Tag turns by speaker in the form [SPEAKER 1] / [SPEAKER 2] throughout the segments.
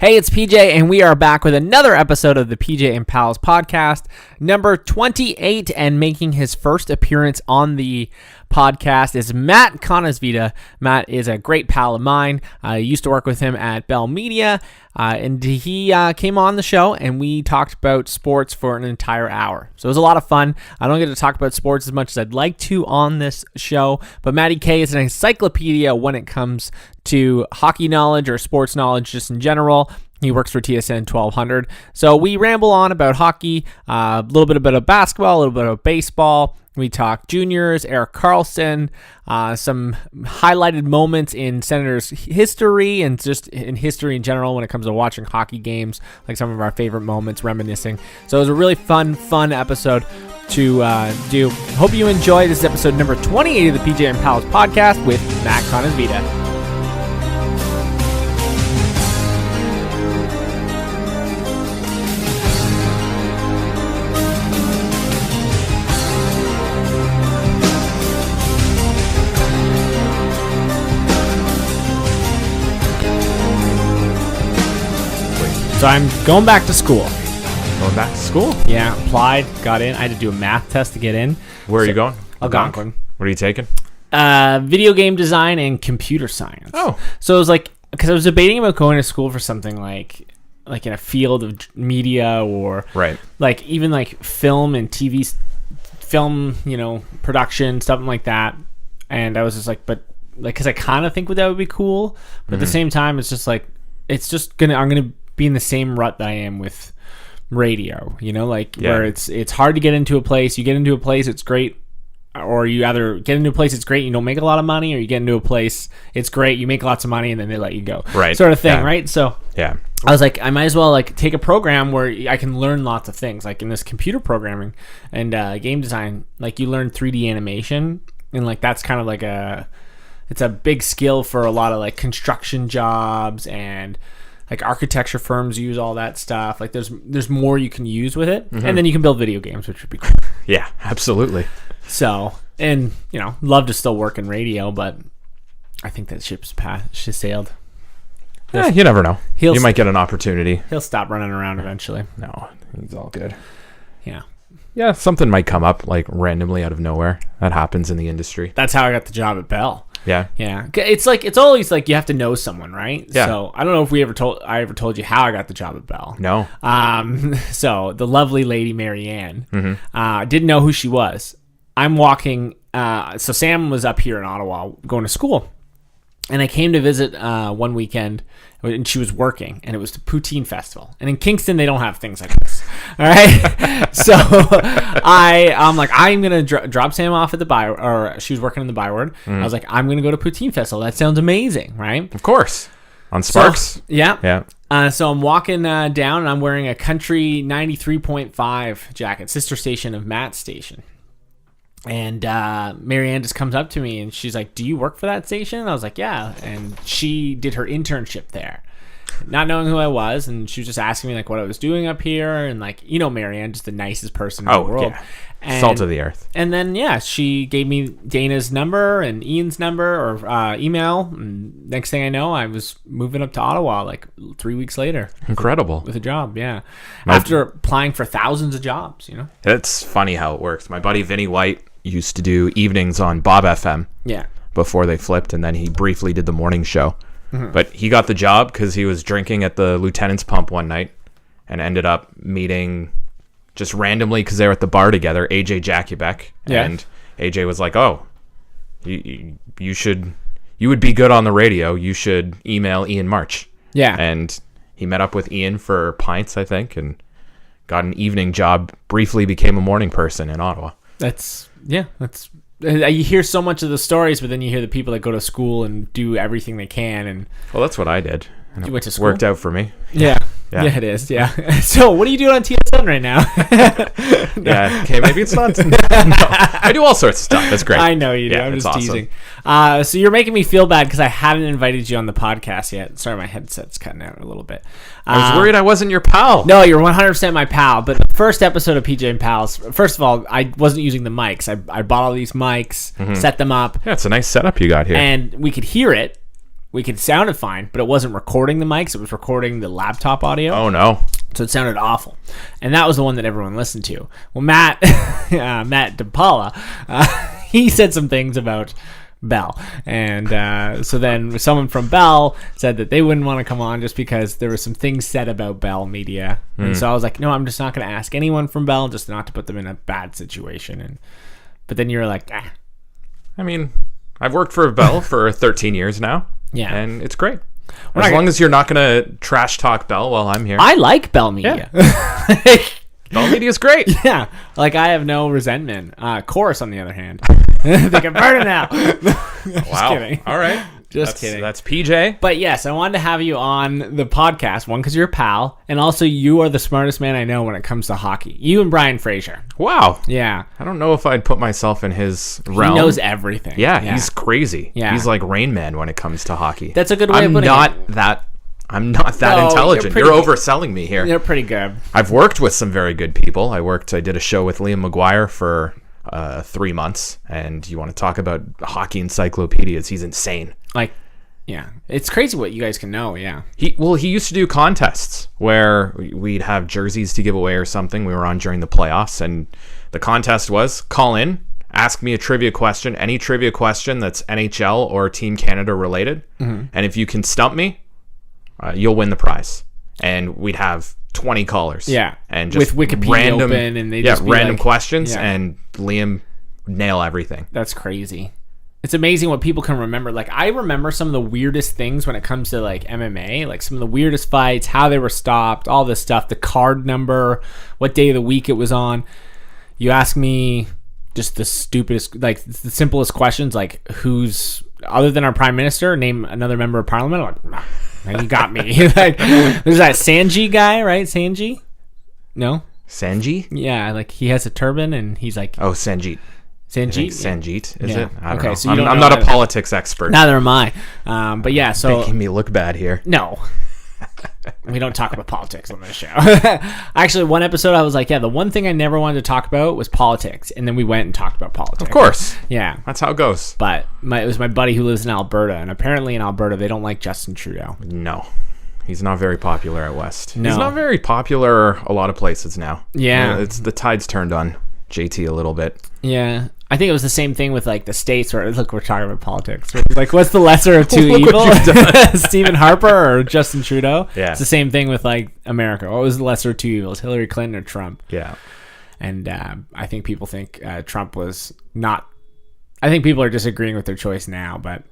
[SPEAKER 1] Hey, it's PJ, and we are back with another episode of the PJ and Pals podcast, number 28, and making his first appearance on the podcast is Matt Conisvita. Matt is a great pal of mine. I used to work with him at Bell Media, and he came on the show, and we talked about sports for an entire hour. So it was a lot of fun. I don't get to talk about sports as much as I'd like to on this show, but Matty K is an encyclopedia when it comes to hockey knowledge or sports knowledge just in general. He works for TSN 1200. So we ramble on about hockey, a little bit about basketball, a little bit about baseball. We talk juniors, Erik Karlsson, some highlighted moments in Senators history and just in history in general when it comes to watching hockey games, like some of our favorite moments, reminiscing. So it was a really fun episode to do. Hope you enjoy. This is episode number 28 of the PJ and Pals podcast with Matt Conisvita. So I'm going back to school.
[SPEAKER 2] Going back to school?
[SPEAKER 1] Yeah, applied, got in. I had to do a math test to get in.
[SPEAKER 2] Where are you going?
[SPEAKER 1] Algonquin.
[SPEAKER 2] What are you taking?
[SPEAKER 1] Video game design and computer science.
[SPEAKER 2] Oh.
[SPEAKER 1] So it was like, because I was debating about going to school for something like in a field of media or
[SPEAKER 2] right,
[SPEAKER 1] like even like film and TV, film, production, something like that. And I was just like, but like, because I kind of think that would be cool, but at the same time, it's just like, I'm gonna be in the same rut that I am with radio, where it's hard to get into a place. You get into a place, it's great, or you either get into a place, it's great, you don't make a lot of money, or you get into a place, it's great, you make lots of money, and then they let you go,
[SPEAKER 2] right?
[SPEAKER 1] Sort of thing,
[SPEAKER 2] yeah.
[SPEAKER 1] Right? So
[SPEAKER 2] yeah,
[SPEAKER 1] I was like, I might as well like take a program where I can learn lots of things, like in this computer programming and game design, like you learn 3D animation, and like that's kind of like it's a big skill for a lot of like construction jobs and like architecture firms use all that stuff. Like there's more you can use with it, and then you can build video games, which would be cool.
[SPEAKER 2] Yeah, absolutely.
[SPEAKER 1] So, and love to still work in radio, but I think that ship's sailed.
[SPEAKER 2] Yeah, you never know. You might get an opportunity.
[SPEAKER 1] He'll stop running around eventually.
[SPEAKER 2] No, he's all good.
[SPEAKER 1] Yeah,
[SPEAKER 2] something might come up like randomly out of nowhere. That happens in the industry.
[SPEAKER 1] That's how I got the job at Bell.
[SPEAKER 2] Yeah.
[SPEAKER 1] It's always like you have to know someone, right?
[SPEAKER 2] Yeah.
[SPEAKER 1] So I don't know if I ever told you how I got the job at Bell.
[SPEAKER 2] No.
[SPEAKER 1] So the lovely lady Marianne, didn't know who she was. I'm walking. So Sam was up here in Ottawa going to school, and I came to visit one weekend, and she was working, and it was the Poutine Festival. And in Kingston, they don't have things like this. All right. So I'm like, I'm going to drop Sam off at the Byward, or she was working in the Byward. I was like, I'm going to go to Poutine Festival. That sounds amazing, right?
[SPEAKER 2] Of course. On Sparks?
[SPEAKER 1] So, yeah.
[SPEAKER 2] Yeah.
[SPEAKER 1] So I'm walking down, and I'm wearing a Country 93.5 jacket, sister station of Matt's station. And Marianne just comes up to me, and she's like, do you work for that station? And I was like, yeah. And she did her internship there, not knowing who I was, and she was just asking me like what I was doing up here, and like, Marianne, just the nicest person in the world.
[SPEAKER 2] Yeah.
[SPEAKER 1] And,
[SPEAKER 2] salt of the earth. And
[SPEAKER 1] then she gave me Dana's number and Ian's number or email, and next thing I know, I was moving up to Ottawa like 3 weeks later.
[SPEAKER 2] Incredible.
[SPEAKER 1] With a job, yeah. After applying for thousands of jobs,
[SPEAKER 2] It's funny how it works. My buddy Vinny White used to do evenings on Bob FM.
[SPEAKER 1] Yeah.
[SPEAKER 2] Before they flipped, and then he briefly did the morning show. But he got the job because he was drinking at the Lieutenant's Pump one night and ended up meeting just randomly because they were at the bar together, AJ Jakubek.
[SPEAKER 1] Yeah.
[SPEAKER 2] And AJ was like, oh, you would be good on the radio. You should email Ian March. Yeah. And he met up with Ian for pints, I think, and got an evening job, briefly became a morning person in Ottawa.
[SPEAKER 1] You hear so much of the stories, but then you hear the people that go to school and do everything they can. And
[SPEAKER 2] well, that's what I did. And
[SPEAKER 1] you went to school?
[SPEAKER 2] Worked out for me.
[SPEAKER 1] Yeah, it is. Yeah. So, what are you doing on TSN right now?
[SPEAKER 2] Yeah. Okay. Maybe it's not. No, I do all sorts of stuff. That's great.
[SPEAKER 1] I know you do. I'm just teasing. So you're making me feel bad because I hadn't invited you on the podcast yet. Sorry, my headset's cutting out a little bit.
[SPEAKER 2] I was worried I wasn't your pal.
[SPEAKER 1] No, you're 100% my pal. But the first episode of PJ and Pals, first of all, I wasn't using the mics. I bought all these mics, set them up.
[SPEAKER 2] Yeah, it's a nice setup you got here.
[SPEAKER 1] And we could hear it. we could sound it fine, but it wasn't recording the mics. It was recording the laptop audio.
[SPEAKER 2] Oh, no.
[SPEAKER 1] So it sounded awful. And that was the one that everyone listened to. Well, Matt DePaula, he said some things about Bell. And so then someone from Bell said that they wouldn't want to come on just because there were some things said about Bell Media. And so I was like, no, I'm just not going to ask anyone from Bell, just not to put them in a bad situation. But then you're like,
[SPEAKER 2] I mean, I've worked for Bell for 13 years now.
[SPEAKER 1] Yeah.
[SPEAKER 2] And it's great. As long as you're not going to trash talk Bell while I'm here.
[SPEAKER 1] I like Bell Media.
[SPEAKER 2] Yeah. Bell Media is great.
[SPEAKER 1] Yeah. Like, I have no resentment. Chorus, on the other hand. They can burn it now. Just kidding.
[SPEAKER 2] All right.
[SPEAKER 1] Just kidding.
[SPEAKER 2] That's PJ.
[SPEAKER 1] But yes, I wanted to have you on the podcast. One, because you're a pal. And also, you are the smartest man I know when it comes to hockey. You and Brian Fraser.
[SPEAKER 2] Wow.
[SPEAKER 1] Yeah.
[SPEAKER 2] I don't know if I'd put myself in his realm.
[SPEAKER 1] He knows everything.
[SPEAKER 2] Yeah, he's crazy.
[SPEAKER 1] Yeah.
[SPEAKER 2] He's like Rain Man when it comes to hockey.
[SPEAKER 1] That's a good way of putting it.
[SPEAKER 2] I'm not that intelligent. You're overselling me here.
[SPEAKER 1] You're pretty good.
[SPEAKER 2] I've worked with some very good people. I did a show with Liam McGuire for 3 months, and you want to talk about hockey encyclopedias? He's insane.
[SPEAKER 1] Like, yeah, it's crazy what you guys can know. Yeah.
[SPEAKER 2] He used to do contests where we'd have jerseys to give away or something. We were on during the playoffs, and the contest was call in, ask me a trivia question, any trivia question that's NHL or Team Canada related, and if you can stump me, you'll win the prize. And we'd have 20 callers.
[SPEAKER 1] Yeah.
[SPEAKER 2] And just
[SPEAKER 1] with Wikipedia
[SPEAKER 2] random,
[SPEAKER 1] open, and they just
[SPEAKER 2] random
[SPEAKER 1] like,
[SPEAKER 2] questions, and Liam would nail everything.
[SPEAKER 1] That's crazy. It's amazing what people can remember. Like, I remember some of the weirdest things when it comes to like MMA, like some of the weirdest fights, how they were stopped, all this stuff, the card number, what day of the week it was on. You ask me just the stupidest, like the simplest questions, like who's, other than our prime minister, name another member of parliament. I'm like, nah, you got me. Like, there's that Sanji guy, right? Sanji? No?
[SPEAKER 2] Sanji?
[SPEAKER 1] Yeah, like he has a turban and he's like...
[SPEAKER 2] Oh, Sanjeet.
[SPEAKER 1] Sanjeet?
[SPEAKER 2] Sanjeet, is it? I don't know.
[SPEAKER 1] So
[SPEAKER 2] I'm not a politics expert.
[SPEAKER 1] Neither am I. But yeah, so...
[SPEAKER 2] Making me look bad here.
[SPEAKER 1] No. We don't talk about politics on this show. Actually, one episode I was like, yeah, the one thing I never wanted to talk about was politics. And then we went and talked about politics.
[SPEAKER 2] Of course.
[SPEAKER 1] Yeah.
[SPEAKER 2] That's how it goes.
[SPEAKER 1] But it was my buddy who lives in Alberta. And apparently in Alberta, they don't like Justin Trudeau.
[SPEAKER 2] No. He's not very popular at West.
[SPEAKER 1] No.
[SPEAKER 2] He's not very popular a lot of places now.
[SPEAKER 1] Yeah.
[SPEAKER 2] It's the tide's turned on JT a little bit.
[SPEAKER 1] Yeah. I think it was the same thing with like the states where, look, we're talking about politics. Like, what's the lesser of two evils? Stephen Harper or Justin Trudeau?
[SPEAKER 2] Yeah.
[SPEAKER 1] It's the same thing with like America. What was the lesser of two evils? Hillary Clinton or Trump?
[SPEAKER 2] Yeah.
[SPEAKER 1] And I think people think Trump was not... I think people are disagreeing with their choice now, but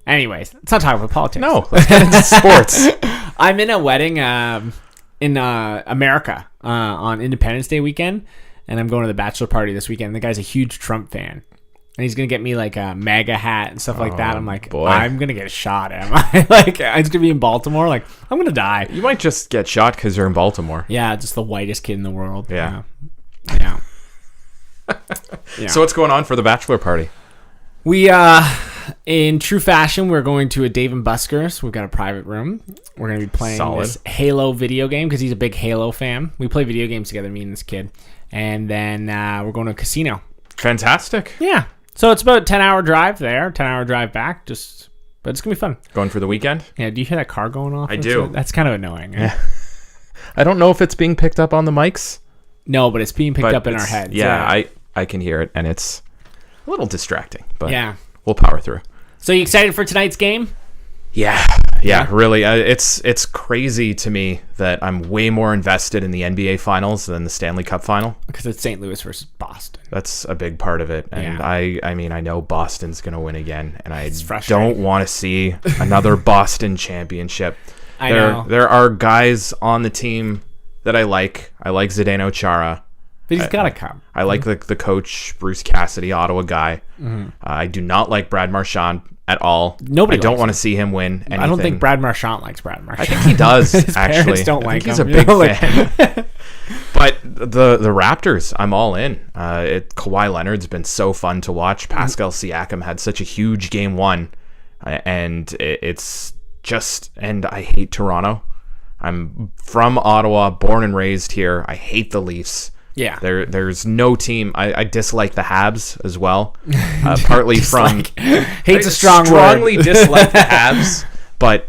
[SPEAKER 1] anyways, let's not talk about politics.
[SPEAKER 2] No, let's get into sports.
[SPEAKER 1] I'm in a wedding in America on Independence Day weekend. And I'm going to the bachelor party this weekend. The guy's a huge Trump fan. And he's going to get me like a MAGA hat and stuff like that. I'm like,
[SPEAKER 2] boy.
[SPEAKER 1] I'm going to get shot, am I? Like, it's going to be in Baltimore. Like, I'm going to die.
[SPEAKER 2] You might just get shot because you're in Baltimore.
[SPEAKER 1] Yeah, just the whitest kid in the world.
[SPEAKER 2] Yeah.
[SPEAKER 1] Yeah.
[SPEAKER 2] So what's going on for the bachelor party?
[SPEAKER 1] We, in true fashion, we're going to a Dave & Buster's. We've got a private room. We're going to be playing this Halo video game because he's a big Halo fan. We play video games together, me and this kid. And then we're going to a casino.
[SPEAKER 2] Fantastic.
[SPEAKER 1] Yeah. So it's about a 10-hour drive there, 10-hour drive back. But it's going to be fun.
[SPEAKER 2] Going for the weekend?
[SPEAKER 1] Yeah. Do you hear that car going off?
[SPEAKER 2] I do.
[SPEAKER 1] That's kind of annoying.
[SPEAKER 2] Yeah. I don't know if it's being picked up on the mics.
[SPEAKER 1] No, but it's being picked up in our heads.
[SPEAKER 2] Yeah, I can hear it, and it's a little distracting. But
[SPEAKER 1] yeah,
[SPEAKER 2] we'll power through.
[SPEAKER 1] So you excited for tonight's game?
[SPEAKER 2] Yeah, really. It's crazy to me that I'm way more invested in the NBA Finals than the Stanley Cup Final.
[SPEAKER 1] Because it's St. Louis versus Boston.
[SPEAKER 2] That's a big part of it. And I mean, I know Boston's going to win again. And I don't want to see another Boston championship.
[SPEAKER 1] I know.
[SPEAKER 2] There are guys on the team that I like. I like Zdeno Chara.
[SPEAKER 1] But he's got to come.
[SPEAKER 2] I like the coach, Bruce Cassidy, Ottawa guy. Mm-hmm. I do not like Brad Marchand at all.
[SPEAKER 1] Nobody.
[SPEAKER 2] I don't want to see him win anything.
[SPEAKER 1] I don't think Brad Marchand likes Brad Marchand.
[SPEAKER 2] I think he does.
[SPEAKER 1] His
[SPEAKER 2] actually,
[SPEAKER 1] parents don't like him.
[SPEAKER 2] He's a big fan. But the Raptors, I'm all in. Kawhi Leonard's been so fun to watch. Pascal Siakam had such a huge game one, and it's just. And I hate Toronto. I'm from Ottawa, born and raised here. I hate the Leafs.
[SPEAKER 1] Yeah,
[SPEAKER 2] there's no team. I dislike the Habs as well, partly from
[SPEAKER 1] hate's a strong word.
[SPEAKER 2] Strongly dislike the Habs, but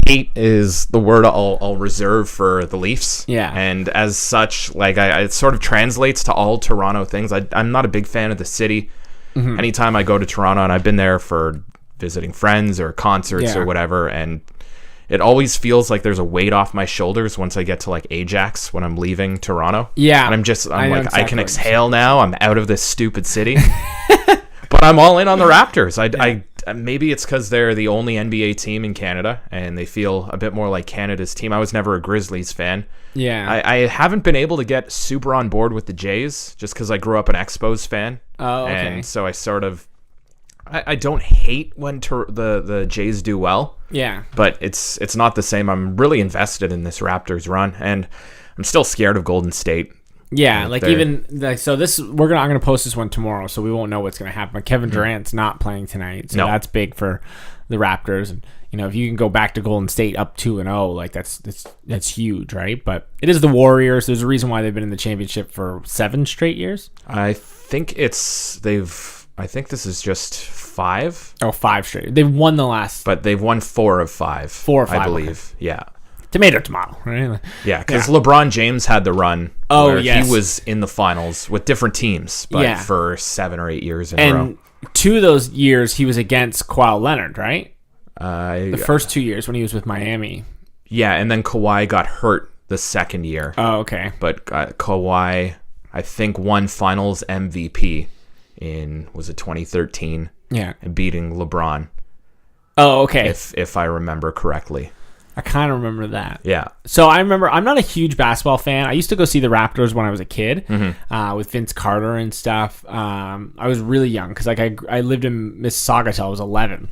[SPEAKER 2] hate is the word I'll reserve for the Leafs.
[SPEAKER 1] Yeah.
[SPEAKER 2] And as such, like it sort of translates to all Toronto things. I'm not a big fan of the city. Mm-hmm. Anytime I go to Toronto, and I've been there for visiting friends or concerts or whatever, and it always feels like there's a weight off my shoulders once I get to like Ajax when I'm leaving Toronto.
[SPEAKER 1] Yeah.
[SPEAKER 2] And I'm like, exactly. I can exhale now. I'm out of this stupid city. But I'm all in on the Raptors. I maybe it's because they're the only NBA team in Canada, and they feel a bit more like Canada's team. I was never a Grizzlies fan.
[SPEAKER 1] Yeah.
[SPEAKER 2] I haven't been able to get super on board with the Jays just because I grew up an Expos fan.
[SPEAKER 1] Oh, okay.
[SPEAKER 2] And so I sort of... I don't hate when the Jays do well.
[SPEAKER 1] Yeah.
[SPEAKER 2] But it's not the same. I'm really invested in this Raptors run, and I'm still scared of Golden State.
[SPEAKER 1] Yeah, like even like so this I'm gonna post this one tomorrow, so we won't know what's gonna happen. But Kevin Durant's not playing tonight, so that's big for the Raptors. And if you can go back to Golden State up 2-0, like that's huge, right? But it is the Warriors. There's a reason why they've been in the championship for 7 straight years.
[SPEAKER 2] I think this is just 5.
[SPEAKER 1] Oh, 5 straight. They've won the last,
[SPEAKER 2] but they've won 4 of 5.
[SPEAKER 1] 4 or 5,
[SPEAKER 2] I believe. Okay. Yeah.
[SPEAKER 1] Tomato, right?
[SPEAKER 2] Yeah, because LeBron James had the run where
[SPEAKER 1] yes.
[SPEAKER 2] he was in the finals with different teams, but for 7 or 8 years in a row.
[SPEAKER 1] And 2 of those years, he was against Kawhi Leonard, right? The first 2 years when he was with Miami.
[SPEAKER 2] Yeah, and then Kawhi got hurt the second year.
[SPEAKER 1] Oh, okay.
[SPEAKER 2] But Kawhi, I think, won finals MVP was it 2013?
[SPEAKER 1] Yeah.
[SPEAKER 2] And beating LeBron.
[SPEAKER 1] Oh, okay.
[SPEAKER 2] If I remember correctly.
[SPEAKER 1] I kind of remember that.
[SPEAKER 2] Yeah.
[SPEAKER 1] So I remember, I'm not a huge basketball fan. I used to go see the Raptors when I was a kid with Vince Carter and stuff. I was really young because I lived in Mississauga till I was 11.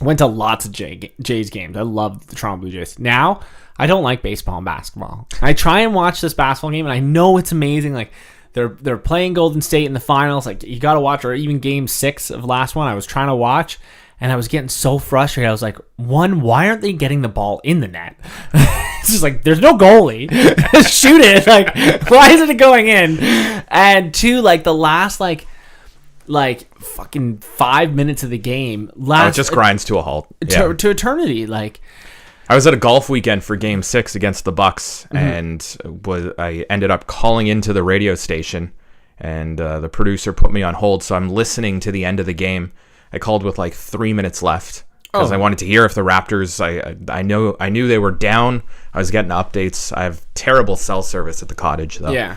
[SPEAKER 1] Went to lots of Jays games. I loved the Toronto Blue Jays. Now, I don't like baseball and basketball. I try and watch this basketball game, and I know it's amazing. Like, they're playing Golden State in the finals. Like, you got to watch, or even Game 6 of last one, I was trying to watch. And I was getting so frustrated. I was like, one, why aren't they getting the ball in the net? It's just like, there's no goalie. Shoot it. Like, why isn't it going in? And 2, like, the last, like fucking 5 minutes of the game.
[SPEAKER 2] It just grinds to a halt.
[SPEAKER 1] To eternity. Like,
[SPEAKER 2] I was at a golf weekend for Game 6 against the Bucks, and I ended up calling into the radio station, and the producer put me on hold, so I'm listening to the end of the game. I called with like 3 minutes left because I wanted to hear if the Raptors. I knew they were down. I was getting updates. I have terrible cell service at the cottage though.
[SPEAKER 1] Yeah.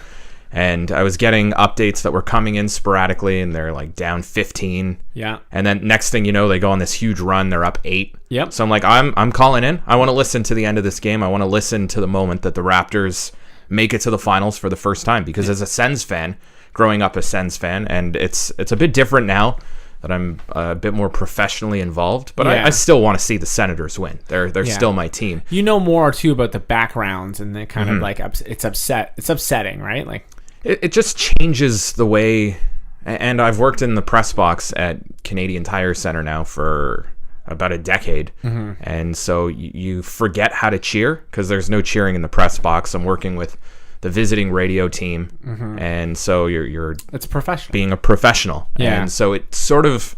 [SPEAKER 2] And I was getting updates that were coming in sporadically, and they're like down 15.
[SPEAKER 1] Yeah.
[SPEAKER 2] And then next thing you know, they go on this huge run. They're up 8.
[SPEAKER 1] Yep.
[SPEAKER 2] So I'm like, I'm calling in. I want to listen to the end of this game. I want to listen to the moment that the Raptors make it to the finals for the first time. Because as a Sens fan, growing up a Sens fan, and it's a bit different now that I'm a bit more professionally involved, but I still want to see the Senators win. They're still my team.
[SPEAKER 1] You know more too about the backgrounds and the kind of like it's upsetting, right? Like
[SPEAKER 2] it just changes the way. And I've worked in the press box at Canadian Tire Center now for about a decade, and so you forget how to cheer because there's no cheering in the press box. I'm working with the visiting radio team, and so you're
[SPEAKER 1] it's professional,
[SPEAKER 2] being a professional, and so it sort of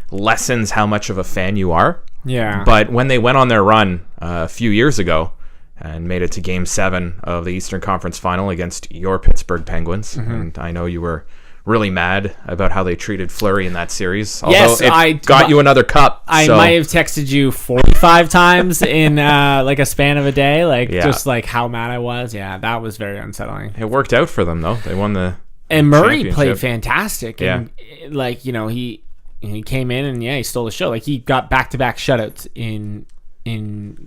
[SPEAKER 2] lessens how much of a fan you are.
[SPEAKER 1] Yeah.
[SPEAKER 2] But when they went on their run a few years ago and made it to Game 7 of the Eastern Conference Final against your Pittsburgh Penguins, and I know you were really mad about how they treated Fleury in that series. Although it got you another cup.
[SPEAKER 1] I might have texted you 45 times in like a span of a day, just like how mad I was. Yeah, that was very unsettling.
[SPEAKER 2] It worked out for them though. They won the
[SPEAKER 1] and Murray played fantastic. And like he came in and he stole the show. Like he got back-to-back shutouts in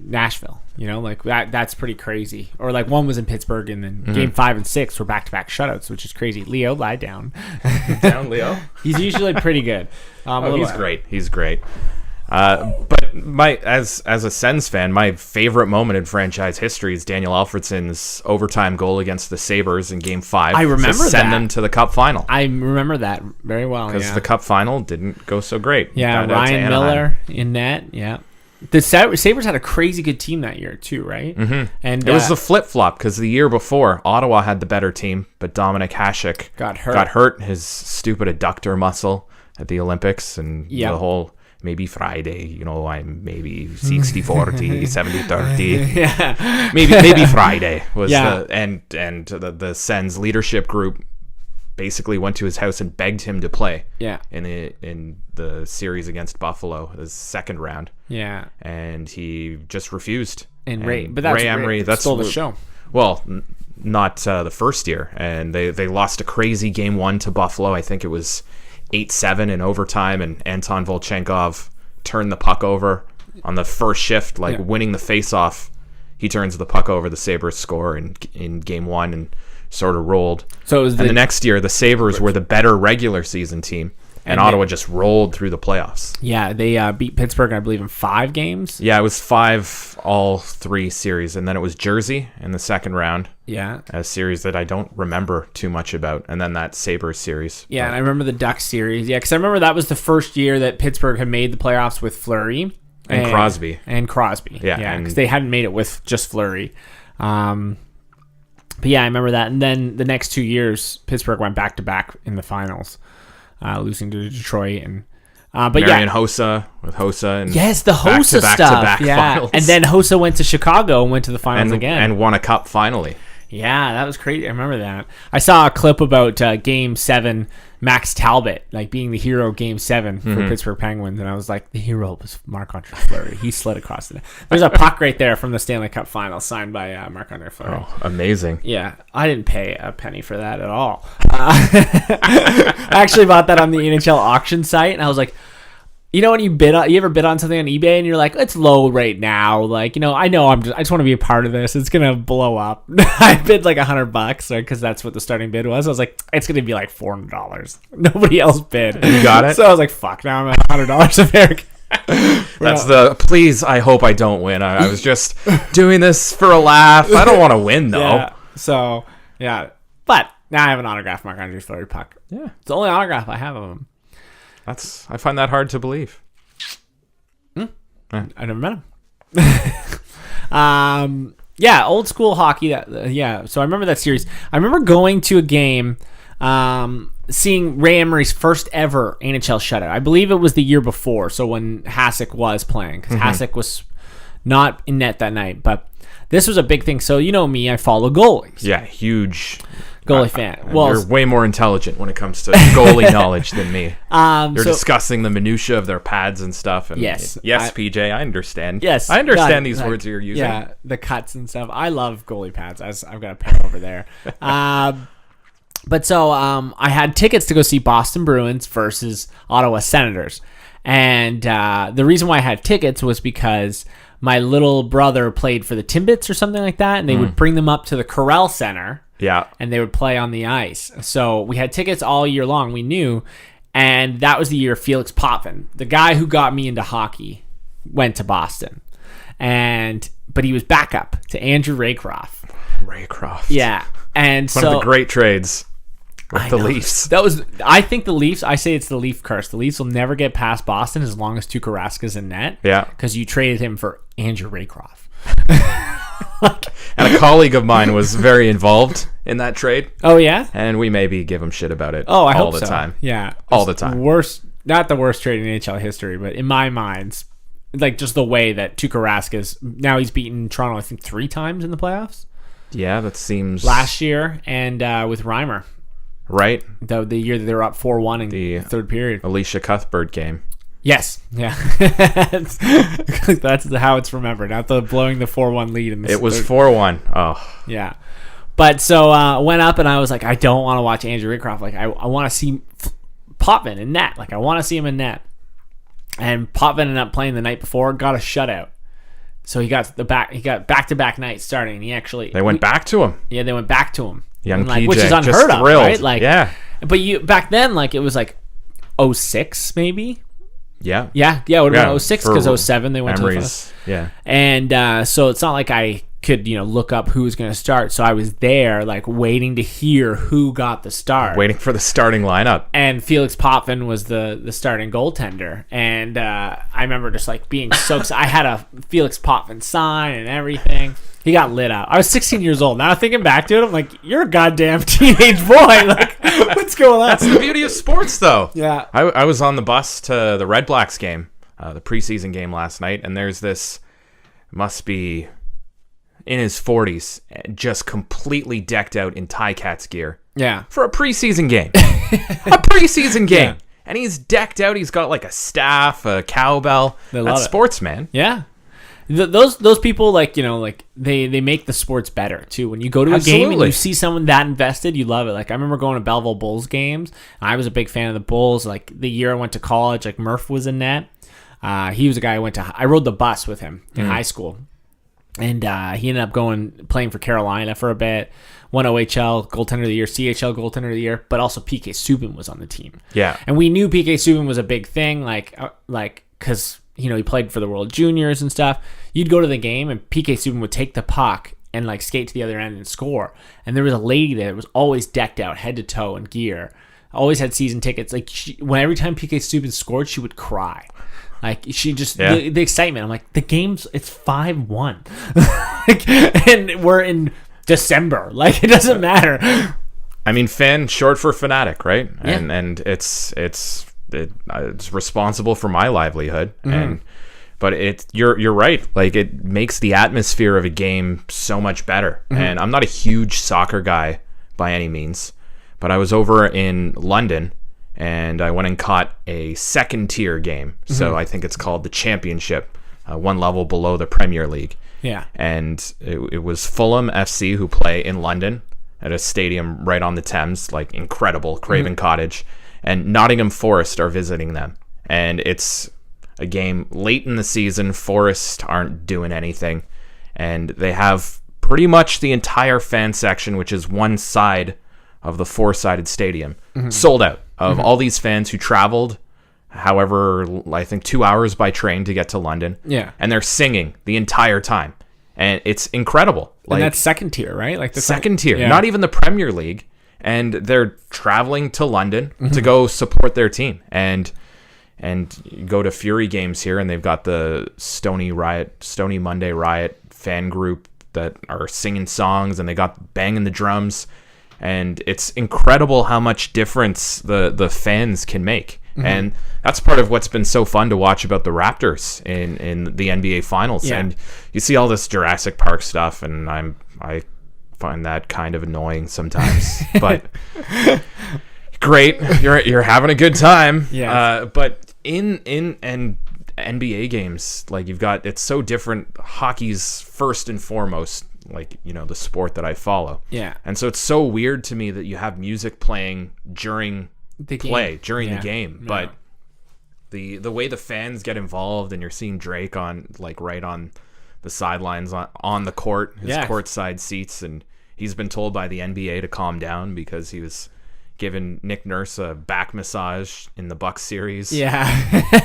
[SPEAKER 1] Nashville. Like that's pretty crazy. Or like one was in Pittsburgh, and then Game 5 and 6 were back-to-back shutouts, which is crazy. Leo, lie down.
[SPEAKER 2] Down, Leo.
[SPEAKER 1] He's usually pretty good.
[SPEAKER 2] He's great. He's great. But as a Sens fan, my favorite moment in franchise history is Daniel Alfredsson's overtime goal against the Sabres in Game 5.
[SPEAKER 1] I remember
[SPEAKER 2] to send them to the Cup final.
[SPEAKER 1] I remember that very well.
[SPEAKER 2] Because the Cup final didn't go so great.
[SPEAKER 1] Yeah, Ryan Miller in net. Yeah. The Sabres had a crazy good team that year too, right? And
[SPEAKER 2] it was the flip-flop because the year before, Ottawa had the better team, but Dominik Hasek got hurt his stupid adductor muscle at the Olympics, and the whole maybe Friday, I'm maybe 60-40, 70-30. Yeah. Maybe Friday was the Sens leadership group basically went to his house and begged him to play. Yeah. In the series against Buffalo, the second round. Yeah. And he just refused.
[SPEAKER 1] And Ray Emery stole the show.
[SPEAKER 2] Well, not the first year, and they lost a crazy game 1 to Buffalo. I think it was 8-7 in overtime, and Anton Volchenkov turned the puck over on the first shift, winning the face-off. He turns the puck over, the Sabres score in game 1 and sort of rolled. So it was the next year, the Sabres were the better regular season team, and Ottawa just rolled through the playoffs.
[SPEAKER 1] Yeah, they beat Pittsburgh, I believe, in 5 games.
[SPEAKER 2] Yeah, it was 5 all 3 series, and then it was Jersey in the second round. Yeah. A series that I don't remember too much about, and then that Sabres series.
[SPEAKER 1] Yeah, and I remember the Ducks series. Yeah, because I remember that was the first year that Pittsburgh had made the playoffs with Fleury.
[SPEAKER 2] And Crosby.
[SPEAKER 1] Yeah, because they hadn't made it with just Fleury. But yeah, I remember that. And then the next 2 years, Pittsburgh went back-to-back in the finals. Losing to Detroit and
[SPEAKER 2] Marian Hossa with Hossa and
[SPEAKER 1] the Hossa stuff.
[SPEAKER 2] Finals.
[SPEAKER 1] And then Hossa went to Chicago and went to the finals again
[SPEAKER 2] and won a cup finally.
[SPEAKER 1] Yeah, that was crazy. I remember that. I saw a clip about Game 7, Max Talbot being the hero of Game 7 for Pittsburgh Penguins, and I was like, the hero was Marc-Andre Fleury. He slid across it. There's a puck right there from the Stanley Cup Final signed by Marc-Andre Fleury.
[SPEAKER 2] Oh, amazing.
[SPEAKER 1] Yeah, I didn't pay a penny for that at all. I actually bought that on the NHL auction site, and I was like, you know when you ever bid on something on eBay and you're like, it's low right now. I just want to be a part of this. It's going to blow up. I bid like $100 because that's what the starting bid was. I was like, it's going to be like $400. Nobody else bid.
[SPEAKER 2] You got it?
[SPEAKER 1] So I was like, fuck, now I'm at $100 American.
[SPEAKER 2] That's please, I hope I don't win. I was just doing this for a laugh. I don't want to win though.
[SPEAKER 1] Yeah. So, yeah. But now I have an autographed Marc-Andre Fleury puck. Yeah. It's the only autograph I have of him.
[SPEAKER 2] I find that hard to believe.
[SPEAKER 1] I never met him. Yeah, old school hockey. So I remember that series. I remember going to a game, seeing Ray Emery's first ever NHL shutout. I believe it was the year before, so when Hasek was playing, because Hasek was not in net that night. But this was a big thing. So you know me, I follow goalies.
[SPEAKER 2] Yeah, huge
[SPEAKER 1] goalie fan.
[SPEAKER 2] Well, you're way more intelligent when it comes to goalie knowledge than me. You're discussing the minutia of their pads and stuff. And
[SPEAKER 1] yes,
[SPEAKER 2] PJ, I understand.
[SPEAKER 1] Yes,
[SPEAKER 2] I understand these words you're using.
[SPEAKER 1] Yeah, the cuts and stuff. I love goalie pads. I've got a pair over there. But so I had tickets to go see Boston Bruins versus Ottawa Senators, and the reason why I had tickets was because my little brother played for the Timbits or something like that, and they would bring them up to the Corral Center. Yeah. And they would play on the ice. So we had tickets all year long, we knew. And that was the year Felix Potvin, the guy who got me into hockey, went to Boston. But he was backup to Andrew Raycroft. Yeah. And
[SPEAKER 2] one of the great trades with the Leafs.
[SPEAKER 1] I think the Leafs, I say it's the Leaf curse. The Leafs will never get past Boston as long as Tuukka Raska's in net. Yeah. Because you traded him for Andrew Raycroft.
[SPEAKER 2] And a colleague of mine was very involved in that trade.
[SPEAKER 1] Oh, yeah?
[SPEAKER 2] And we maybe give him shit about it
[SPEAKER 1] I
[SPEAKER 2] all
[SPEAKER 1] hope
[SPEAKER 2] the
[SPEAKER 1] so.
[SPEAKER 2] time.
[SPEAKER 1] Yeah.
[SPEAKER 2] All the time.
[SPEAKER 1] Not the worst trade in NHL history, but in my mind, just the way that Tuukka Rask now he's beaten Toronto, I think, 3 times in the playoffs.
[SPEAKER 2] Yeah, that seems...
[SPEAKER 1] Last year, and with Reimer.
[SPEAKER 2] Right.
[SPEAKER 1] The year that they were up 4-1 in the third period.
[SPEAKER 2] Alicia Cuthbert game.
[SPEAKER 1] Yes, yeah. That's how it's remembered. Not the blowing the 4-1 lead.
[SPEAKER 2] It was 4-1. Oh.
[SPEAKER 1] Yeah. But so went up and I was like, I don't want to watch Andrew Raycroft. I want to see Potvin in net. I want to see him in net. And Potvin ended up playing the night before, got a shutout. So he got back-to-back nights starting.
[SPEAKER 2] They went back to him.
[SPEAKER 1] Yeah, they went back to him.
[SPEAKER 2] Young PJ,
[SPEAKER 1] which is unheard of, right?
[SPEAKER 2] Yeah.
[SPEAKER 1] But back then, it was 06 maybe.
[SPEAKER 2] Yeah.
[SPEAKER 1] Yeah, it would have been 06 because 07 they went to the finals.
[SPEAKER 2] Yeah.
[SPEAKER 1] And so it's not like I could, look up who was going to start. So I was there, waiting to hear who got the start.
[SPEAKER 2] Waiting for the starting lineup.
[SPEAKER 1] And Felix Potvin was the starting goaltender. And I remember just, being so excited. I had a Felix Potvin sign and everything. He got lit up. I was 16 years old. Now thinking back to it, I'm like, you're a goddamn teenage boy. What's going on?
[SPEAKER 2] That's the beauty of sports, though.
[SPEAKER 1] Yeah.
[SPEAKER 2] I was on the bus to the Red Blacks game the preseason game last night, and there's this, must be in his 40s, just completely decked out in Ticats gear.
[SPEAKER 1] Yeah.
[SPEAKER 2] For a preseason game. A preseason game. Yeah. And he's decked out. He's got like a staff, a cowbell. That's sports, man.
[SPEAKER 1] Yeah. Those people, like, you know, like they make the sports better too. When you go to a game and you see someone that invested, you love it. Like, I remember going to Belleville Bulls games. I was a big fan of the Bulls. Like, the year I went to college, like, Murph was in net. He was a guy I rode the bus with him in high school. And he ended up playing for Carolina for a bit. Won OHL goaltender of the year, CHL goaltender of the year, but also PK Subban was on the team.
[SPEAKER 2] Yeah.
[SPEAKER 1] And we knew PK Subban was a big thing, like because, you know, he played for the World Juniors and stuff. You'd go to the game and PK Subban would take the puck and like skate to the other end and score. And there was a lady there that was always decked out head to toe in gear. Always had season tickets. Like, every time PK Subban scored, she would cry. Like, she just, the excitement. I'm like, it's 5-1. And we're in December. Like, it doesn't matter.
[SPEAKER 2] I mean, fan, short for fanatic, right? Yeah. And it's responsible for my livelihood. But you're right. Like, it makes the atmosphere of a game so much better. And I'm not a huge soccer guy by any means, but I was over in London, and I went and caught a second-tier game. So I think it's called the Championship, one level below the Premier League.
[SPEAKER 1] Yeah.
[SPEAKER 2] And it was Fulham FC who play in London at a stadium right on the Thames, like incredible, Craven Cottage. And Nottingham Forest are visiting them. And it's a game late in the season. Forest aren't doing anything. And they have pretty much the entire fan section, which is one side of the four-sided stadium, sold out of all these fans who traveled, however, I think 2 hours by train to get to London.
[SPEAKER 1] Yeah.
[SPEAKER 2] And they're singing the entire time. And it's incredible. Like,
[SPEAKER 1] and that's second tier, right? Like the
[SPEAKER 2] second tier, not even the Premier League. And they're traveling to London to go support their team. And you go to Fury games here, and they've got the Stony Monday Riot fan group that are singing songs, and they got banging the drums. And it's incredible how much difference the fans can make. And that's part of what's been so fun to watch about the Raptors in the NBA Finals. Yeah. And you see all this Jurassic Park stuff, and I find that kind of annoying sometimes. But great, you're having a good time.
[SPEAKER 1] Yeah.
[SPEAKER 2] But in NBA games, like, it's so different. Hockey's first and foremost, like, you know, the sport that I follow.
[SPEAKER 1] Yeah.
[SPEAKER 2] And so it's so weird to me that you have music playing during the game. But the way the fans get involved, and you're seeing Drake right on the sidelines on the court, his courtside seats, and he's been told by the NBA to calm down because he was giving Nick Nurse a back massage in the Bucks series.
[SPEAKER 1] Yeah.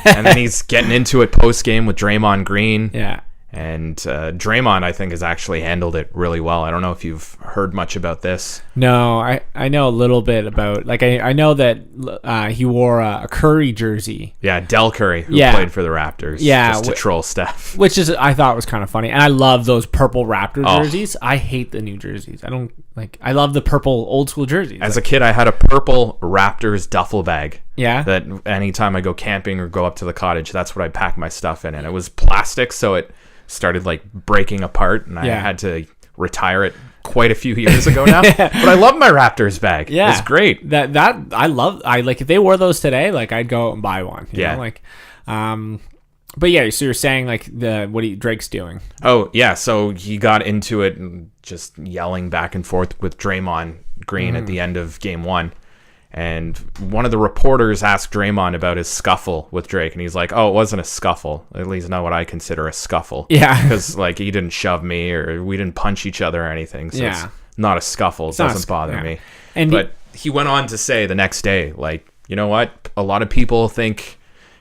[SPEAKER 2] And then he's getting into it post game with Draymond Green.
[SPEAKER 1] Yeah.
[SPEAKER 2] And Draymond, I think, has actually handled it really well. I don't know if you've heard much about this.
[SPEAKER 1] No, I know a little bit about, like, I know that he wore a Curry jersey.
[SPEAKER 2] Yeah, Del Curry, who played for the Raptors.
[SPEAKER 1] Yeah.
[SPEAKER 2] Just to troll Steph.
[SPEAKER 1] Which I thought was kind of funny. And I love those purple Raptor jerseys. I hate the new jerseys. I love the purple old school jerseys.
[SPEAKER 2] As a kid, I had a purple Raptors duffel bag.
[SPEAKER 1] Yeah.
[SPEAKER 2] That anytime I go camping or go up to the cottage, that's what I pack my stuff in. And it was plastic, so it started like breaking apart, and I had to retire it quite a few years ago now. But I love my Raptors bag. Yeah, it's great.
[SPEAKER 1] That I love. Like, if they wore those today, like, I'd go out and buy one. You know? Like, but yeah. So you're saying, like, Drake's doing?
[SPEAKER 2] Oh yeah. So he got into it and just yelling back and forth with Draymond Green at the end of game one. And one of the reporters asked Draymond about his scuffle with Drake, and he's like, "Oh, it wasn't a scuffle. At least not what I consider a scuffle.
[SPEAKER 1] Yeah,
[SPEAKER 2] because, like, he didn't shove me, or we didn't punch each other or anything. So it's not a scuffle. It doesn't bother me." But he went on to say the next day, like, you know what? A lot of people think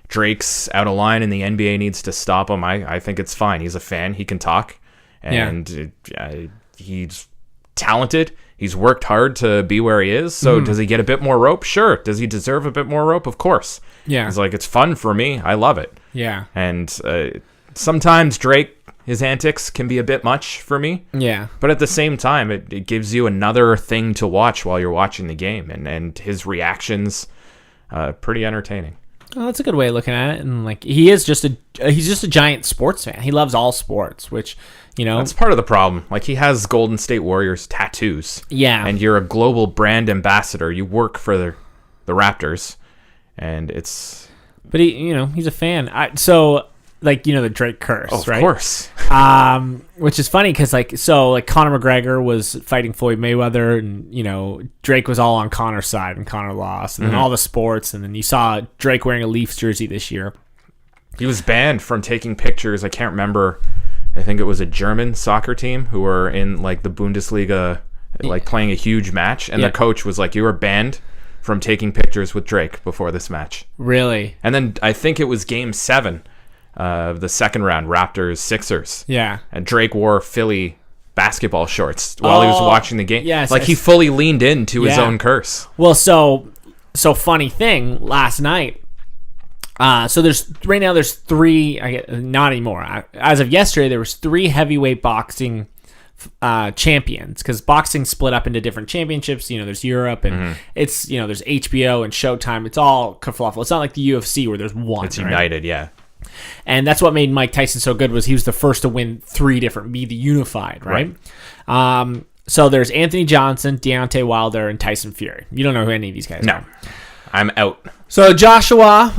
[SPEAKER 2] Drake's out of line and the NBA needs to stop him. I think it's fine. He's a fan. He can talk, and he's talented. He's worked hard to be where he is. So does he get a bit more rope? Sure. Does he deserve a bit more rope? Of course.
[SPEAKER 1] Yeah.
[SPEAKER 2] He's like, it's fun for me. I love it.
[SPEAKER 1] Yeah.
[SPEAKER 2] And sometimes Drake, his antics can be a bit much for me.
[SPEAKER 1] Yeah.
[SPEAKER 2] But at the same time, it gives you another thing to watch while you're watching the game. And his reactions, pretty entertaining.
[SPEAKER 1] Oh, that's a good way of looking at it. And like he's just a giant sports fan. He loves all sports, which, you know,
[SPEAKER 2] that's part of the problem. Like he has Golden State Warriors tattoos.
[SPEAKER 1] Yeah.
[SPEAKER 2] And you're a global brand ambassador. You work for the Raptors, and it's.
[SPEAKER 1] But he's a fan. The Drake curse,
[SPEAKER 2] of
[SPEAKER 1] right?
[SPEAKER 2] Of course.
[SPEAKER 1] Which is funny because Conor McGregor was fighting Floyd Mayweather, and Drake was all on Conor's side, and Conor lost, and then all the sports, and then you saw Drake wearing a Leafs jersey this year.
[SPEAKER 2] He was banned from taking pictures. I can't remember. I think it was a German soccer team who were in like the Bundesliga, like playing a huge match, and the coach was like, "You were banned from taking pictures with Drake before this match."
[SPEAKER 1] Really?
[SPEAKER 2] And then I think it was Game 7. The second round, Raptors Sixers.
[SPEAKER 1] Yeah. And
[SPEAKER 2] Drake wore Philly basketball shorts while he was watching the game.
[SPEAKER 1] Yes.
[SPEAKER 2] He fully leaned into his own curse.
[SPEAKER 1] Well, so funny thing, last night, there's 3, not anymore. As of yesterday, there was 3 heavyweight boxing champions, because boxing split up into different championships. There's Europe, and it's, there's HBO and Showtime. It's all kerfluffle. It's not like the UFC where there's one.
[SPEAKER 2] It's united, yeah.
[SPEAKER 1] And that's what made Mike Tyson so good, was he was the first to win 3 different, be the unified, right? So there's Anthony Johnson, Deontay Wilder, and Tyson Fury. You don't know who any of these guys are.
[SPEAKER 2] I'm out.
[SPEAKER 1] So Joshua,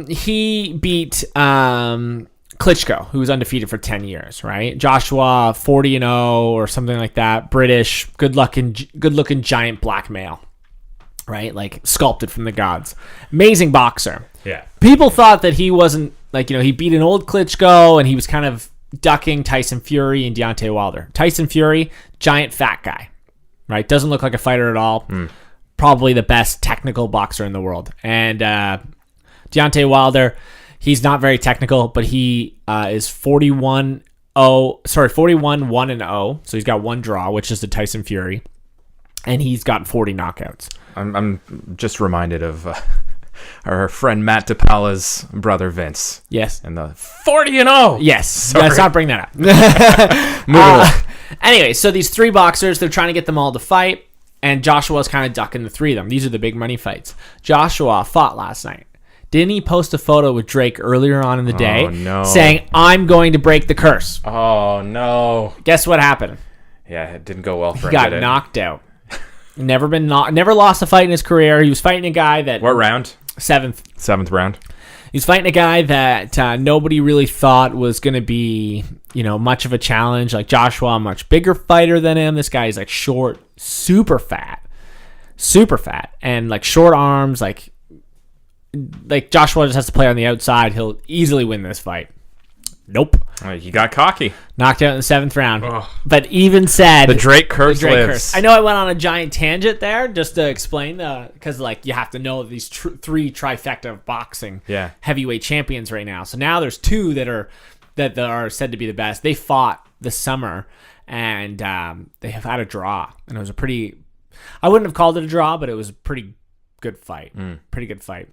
[SPEAKER 1] he beat Klitschko, who was undefeated for 10 years, right? Joshua, 40-0 or something like that. British, good-looking giant black male, right? Like sculpted from the gods. Amazing boxer.
[SPEAKER 2] Yeah.
[SPEAKER 1] People thought that he wasn't, he beat an old Klitschko, and he was kind of ducking Tyson Fury and Deontay Wilder. Tyson Fury, giant fat guy, right? Doesn't look like a fighter at all. Probably the best technical boxer in the world. And Deontay Wilder, he's not very technical, but he is 41-1-0. So he's got 1 draw, which is the Tyson Fury, and he's got 40 knockouts.
[SPEAKER 2] I'm just reminded of our friend Matt DePaula's brother Vince.
[SPEAKER 1] Yes.
[SPEAKER 2] And the 40-0.
[SPEAKER 1] Yes.
[SPEAKER 2] Sorry.
[SPEAKER 1] Let's not bring that up. Anyway, so these 3 boxers, they're trying to get them all to fight, and Joshua's kind of ducking the 3 of them. These are the big money fights. Joshua fought last night. Didn't he post a photo with Drake earlier on in the day saying, "I'm going to break the curse"?
[SPEAKER 2] Oh, no.
[SPEAKER 1] Guess what happened?
[SPEAKER 2] Yeah, it didn't go well for him.
[SPEAKER 1] He got knocked out. Never lost a fight in his career. He was fighting a guy that...
[SPEAKER 2] What round?
[SPEAKER 1] 7th
[SPEAKER 2] round.
[SPEAKER 1] He's fighting a guy that nobody really thought was going to be, much of a challenge. Like Joshua, a much bigger fighter than him. This guy is like short, super fat, and like short arms. Like Joshua just has to play on the outside. He'll easily win this fight. Nope.
[SPEAKER 2] He got cocky.
[SPEAKER 1] Knocked out in the 7th round.
[SPEAKER 2] Ugh.
[SPEAKER 1] But even said...
[SPEAKER 2] The Drake curse lives.
[SPEAKER 1] I know I went on a giant tangent there just to explain because you have to know these 3 trifecta of boxing heavyweight champions right now. So now there's 2 that are said to be the best. They fought this summer, and they have had a draw. And it was a pretty... I wouldn't have called it a draw, but it was a pretty good fight. Pretty good fight.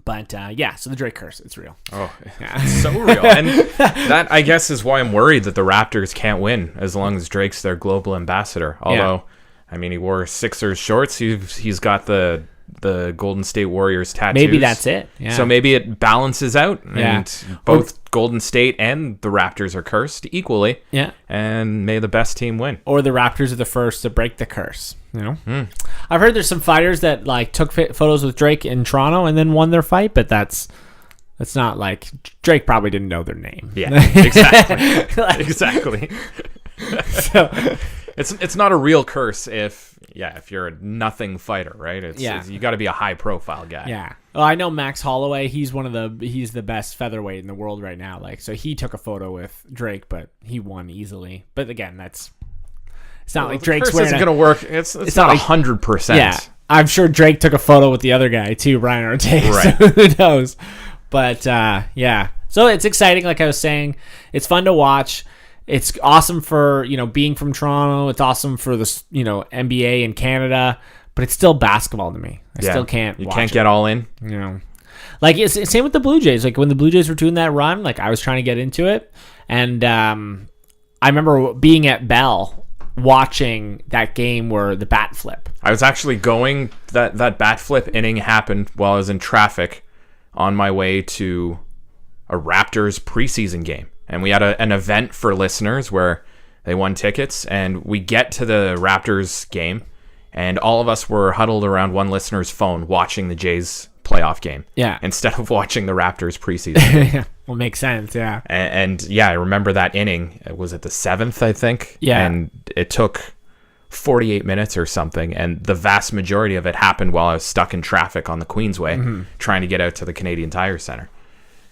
[SPEAKER 1] But so the Drake curse, it's real.
[SPEAKER 2] Oh, it's so real. And that, I guess, is why I'm worried that the Raptors can't win as long as Drake's their global ambassador. Although, he wore Sixers shorts. He's got the Golden State Warriors tattoos.
[SPEAKER 1] Maybe that's it. Yeah.
[SPEAKER 2] So maybe it balances out. Yeah. And both Golden State and the Raptors are cursed equally.
[SPEAKER 1] Yeah.
[SPEAKER 2] And may the best team win.
[SPEAKER 1] Or the Raptors are the first to break the curse. I've heard there's some fighters that took photos with Drake in Toronto and then won their fight, but that's not like Drake probably didn't know their name.
[SPEAKER 2] Yeah, exactly. Exactly. So it's not a real curse if you're a nothing fighter, right? It's you got to be a high profile guy.
[SPEAKER 1] Yeah. Well, I know Max Holloway. He's the best featherweight in the world right now. So he took a photo with Drake, but he won easily. But again, it's not like Drake's wearing.
[SPEAKER 2] Isn't going to work. It's not 100%.
[SPEAKER 1] Yeah, I'm sure Drake took a photo with the other guy too, Brian Ortega.
[SPEAKER 2] Right.
[SPEAKER 1] So who knows? But so it's exciting. Like I was saying, it's fun to watch. It's awesome for being from Toronto. It's awesome for the NBA in Canada. But it's still basketball to me. I still can't.
[SPEAKER 2] You can't get all in.
[SPEAKER 1] Like it's same with the Blue Jays. Like when the Blue Jays were doing that run, like I was trying to get into it, and I remember being at Bell watching that game where the bat flip.
[SPEAKER 2] I was actually going that bat flip inning happened while I was in traffic on my way to a Raptors preseason game. And we had an event for listeners where they won tickets, and we get to the Raptors game, and all of us were huddled around one listener's phone watching the Jays playoff game.
[SPEAKER 1] Yeah.
[SPEAKER 2] Instead of watching the Raptors preseason game.
[SPEAKER 1] Well, makes sense, yeah.
[SPEAKER 2] And yeah, I remember that inning. It was at the 7th, I think.
[SPEAKER 1] Yeah.
[SPEAKER 2] And it took 48 minutes or something, and the vast majority of it happened while I was stuck in traffic on the Queensway trying to get out to the Canadian Tire Center.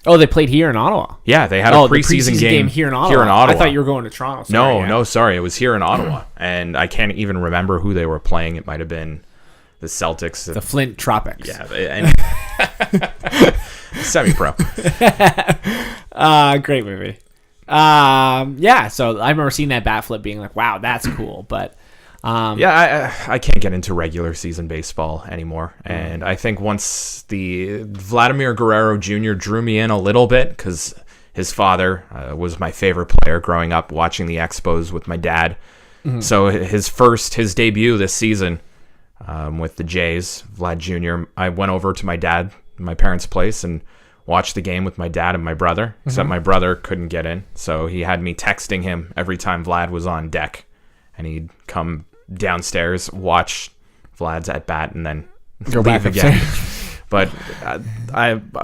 [SPEAKER 1] Oh, they played here in Ottawa.
[SPEAKER 2] Yeah, they had a preseason game
[SPEAKER 1] here in Ottawa. I thought you were going to Toronto.
[SPEAKER 2] Sorry, sorry. It was here in Ottawa. And I can't even remember who they were playing. It might have been the Celtics.
[SPEAKER 1] The Flint Tropics.
[SPEAKER 2] Yeah. Semi-pro.
[SPEAKER 1] Great movie. Yeah, so I remember seeing that bat flip being like, wow, that's cool. But
[SPEAKER 2] I can't get into regular season baseball anymore. And I think once the Vladimir Guerrero Jr. drew me in a little bit, because his father was my favorite player growing up, watching the Expos with my dad. So his debut this season with the Jays, Vlad Jr., I went over to my parents' place, and watched the game with my dad and my brother, except my brother couldn't get in. So he had me texting him every time Vlad was on deck, and he'd come downstairs, watch Vlad's at bat, and then
[SPEAKER 1] go back
[SPEAKER 2] again. But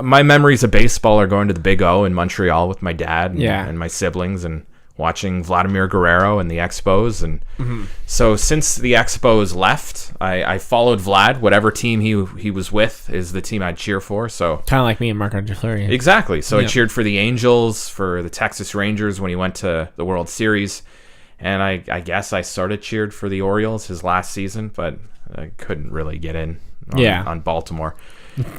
[SPEAKER 2] my memories of baseball are going to the Big O in Montreal with my dad and my siblings, and watching Vladimir Guerrero and the Expos. And so since the Expos left, I followed Vlad. Whatever team he was with is the team I'd cheer for. So
[SPEAKER 1] kind of like me and Marc-Andre Fleury.
[SPEAKER 2] Exactly. So I cheered for the Angels, for the Texas Rangers when he went to the World Series. And I guess I sort of cheered for the Orioles his last season, but I couldn't really get in on Baltimore.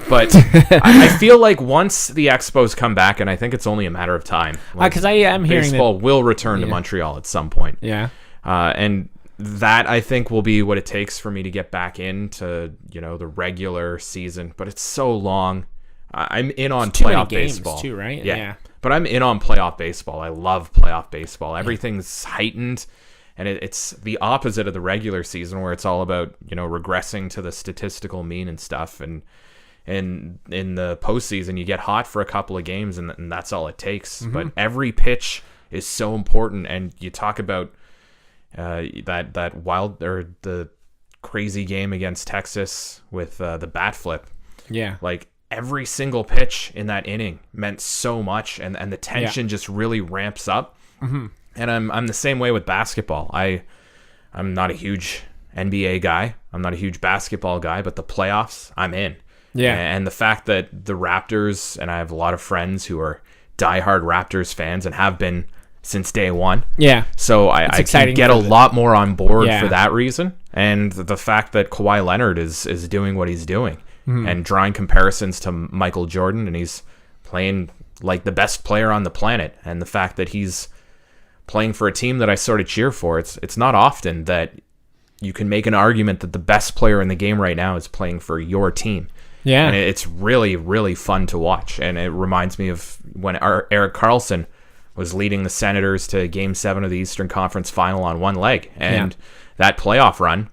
[SPEAKER 2] But I feel like once the Expos come back, and I think it's only a matter of time,
[SPEAKER 1] because I am hearing
[SPEAKER 2] baseball will return to Montreal at some point.
[SPEAKER 1] Yeah,
[SPEAKER 2] and that I think will be what it takes for me to get back into the regular season. But it's so long. I'm in on playoff baseball
[SPEAKER 1] too, right?
[SPEAKER 2] Yeah, but I'm in on playoff baseball. I love playoff baseball. Everything's heightened. And it's the opposite of the regular season, where it's all about regressing to the statistical mean and stuff. And in the postseason, you get hot for a couple of games, and that's all it takes. But every pitch is so important. And you talk about that wild, or the crazy game against Texas with the bat flip.
[SPEAKER 1] Yeah,
[SPEAKER 2] like every single pitch in that inning meant so much, and the tension just really ramps up. And I'm the same way with basketball. I'm not a huge NBA guy. I'm not a huge basketball guy, but the playoffs, I'm in.
[SPEAKER 1] Yeah.
[SPEAKER 2] And the fact that the Raptors, and I have a lot of friends who are diehard Raptors fans and have been since day one.
[SPEAKER 1] Yeah.
[SPEAKER 2] So I can get a lot more on board for that reason. And the fact that Kawhi Leonard is doing what he's doing and drawing comparisons to Michael Jordan, and he's playing like the best player on the planet. And the fact that he's playing for a team that I sort of cheer for. It's not often that you can make an argument that the best player in the game right now is playing for your team.
[SPEAKER 1] Yeah.
[SPEAKER 2] And it's really, really fun to watch. And it reminds me of when Erik Karlsson was leading the Senators to Game 7 of the Eastern Conference Final on one leg. And that playoff run,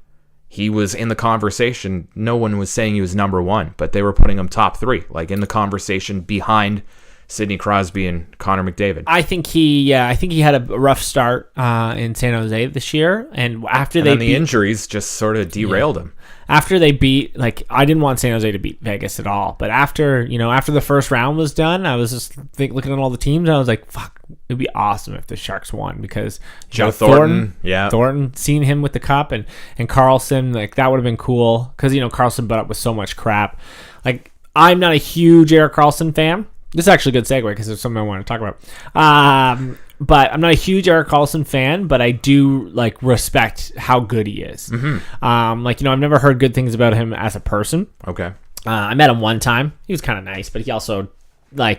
[SPEAKER 2] he was in the conversation. No one was saying he was number one, but they were putting him top 3, like in the conversation behind Sidney Crosby and Connor McDavid.
[SPEAKER 1] I think he had a rough start in San Jose this year, and after
[SPEAKER 2] the injuries just sort of derailed him.
[SPEAKER 1] After they beat, I didn't want San Jose to beat Vegas at all, but after the first round was done, I was just looking at all the teams, and I was like, fuck, it'd be awesome if the Sharks won, because
[SPEAKER 2] Joe Thornton,
[SPEAKER 1] seeing him with the cup, and Karlsson, that would have been cool, because Karlsson put up with so much crap. I'm not a huge Erik Karlsson fan. This is actually a good segue because there's something I want to talk about. But I'm not a huge Erik Karlsson fan, but I do respect how good he is. I've never heard good things about him as a person.
[SPEAKER 2] Okay.
[SPEAKER 1] I met him one time. He was kind of nice, but he also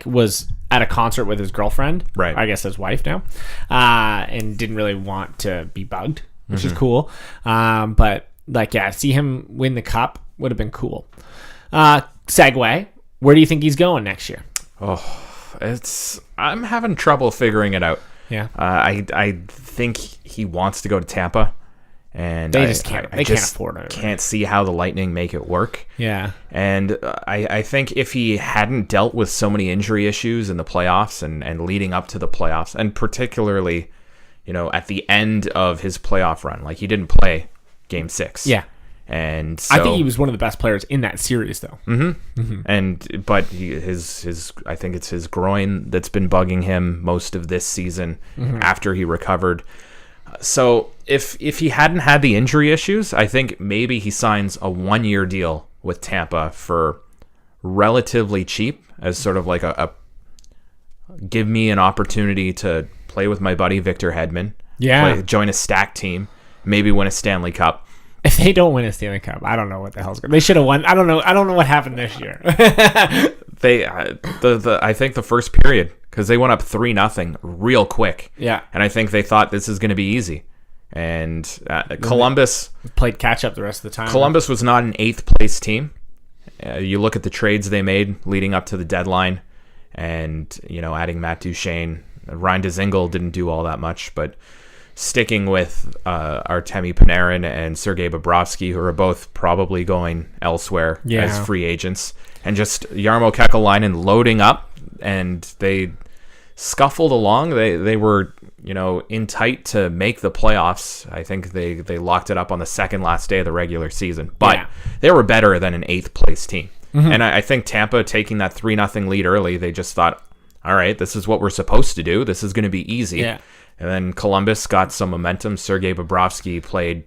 [SPEAKER 1] was at a concert with his girlfriend,
[SPEAKER 2] right?
[SPEAKER 1] I guess his wife now, and didn't really want to be bugged, which is cool. But see him win the cup would have been cool. Segue. Where do you think he's going next year?
[SPEAKER 2] I'm having trouble figuring it out.
[SPEAKER 1] Yeah.
[SPEAKER 2] I think he wants to go to Tampa. And
[SPEAKER 1] they just can't. They can't afford it.
[SPEAKER 2] Can't see how the Lightning make it work.
[SPEAKER 1] Yeah.
[SPEAKER 2] And I think if he hadn't dealt with so many injury issues in the playoffs and leading up to the playoffs, and particularly, at the end of his playoff run, like he didn't play Game 6.
[SPEAKER 1] Yeah.
[SPEAKER 2] And so,
[SPEAKER 1] I think he was one of the best players in that series, though.
[SPEAKER 2] But his I think it's his groin that's been bugging him most of this season after he recovered. So if he hadn't had the injury issues, I think maybe he signs a 1-year deal with Tampa for relatively cheap as sort of like a give me an opportunity to play with my buddy Victor Hedman.
[SPEAKER 1] Yeah.
[SPEAKER 2] Join a stacked team, maybe win a Stanley Cup.
[SPEAKER 1] If they don't win a Stanley Cup, I don't know what the hell's going. They should have won. I don't know what happened this year.
[SPEAKER 2] I think the first period, because they went up 3-0 real quick.
[SPEAKER 1] Yeah.
[SPEAKER 2] And I think they thought this is going to be easy. And Columbus
[SPEAKER 1] played catch up the rest of the time.
[SPEAKER 2] Columbus was not an 8th place team. You look at the trades they made leading up to the deadline, and adding Matt Duchene. Ryan Dzingel didn't do all that much, but sticking with Artemi Panarin and Sergei Bobrovsky, who are both probably going elsewhere as free agents, and just Jarmo Kekalainen loading up, and they scuffled along. They were in tight to make the playoffs. I think they locked it up on the second last day of the regular season, but they were better than an 8th place team. And I think Tampa taking that 3-0 lead early, they just thought, all right, this is what we're supposed to do. This is going to be easy.
[SPEAKER 1] Yeah.
[SPEAKER 2] And then Columbus got some momentum. Sergei Bobrovsky played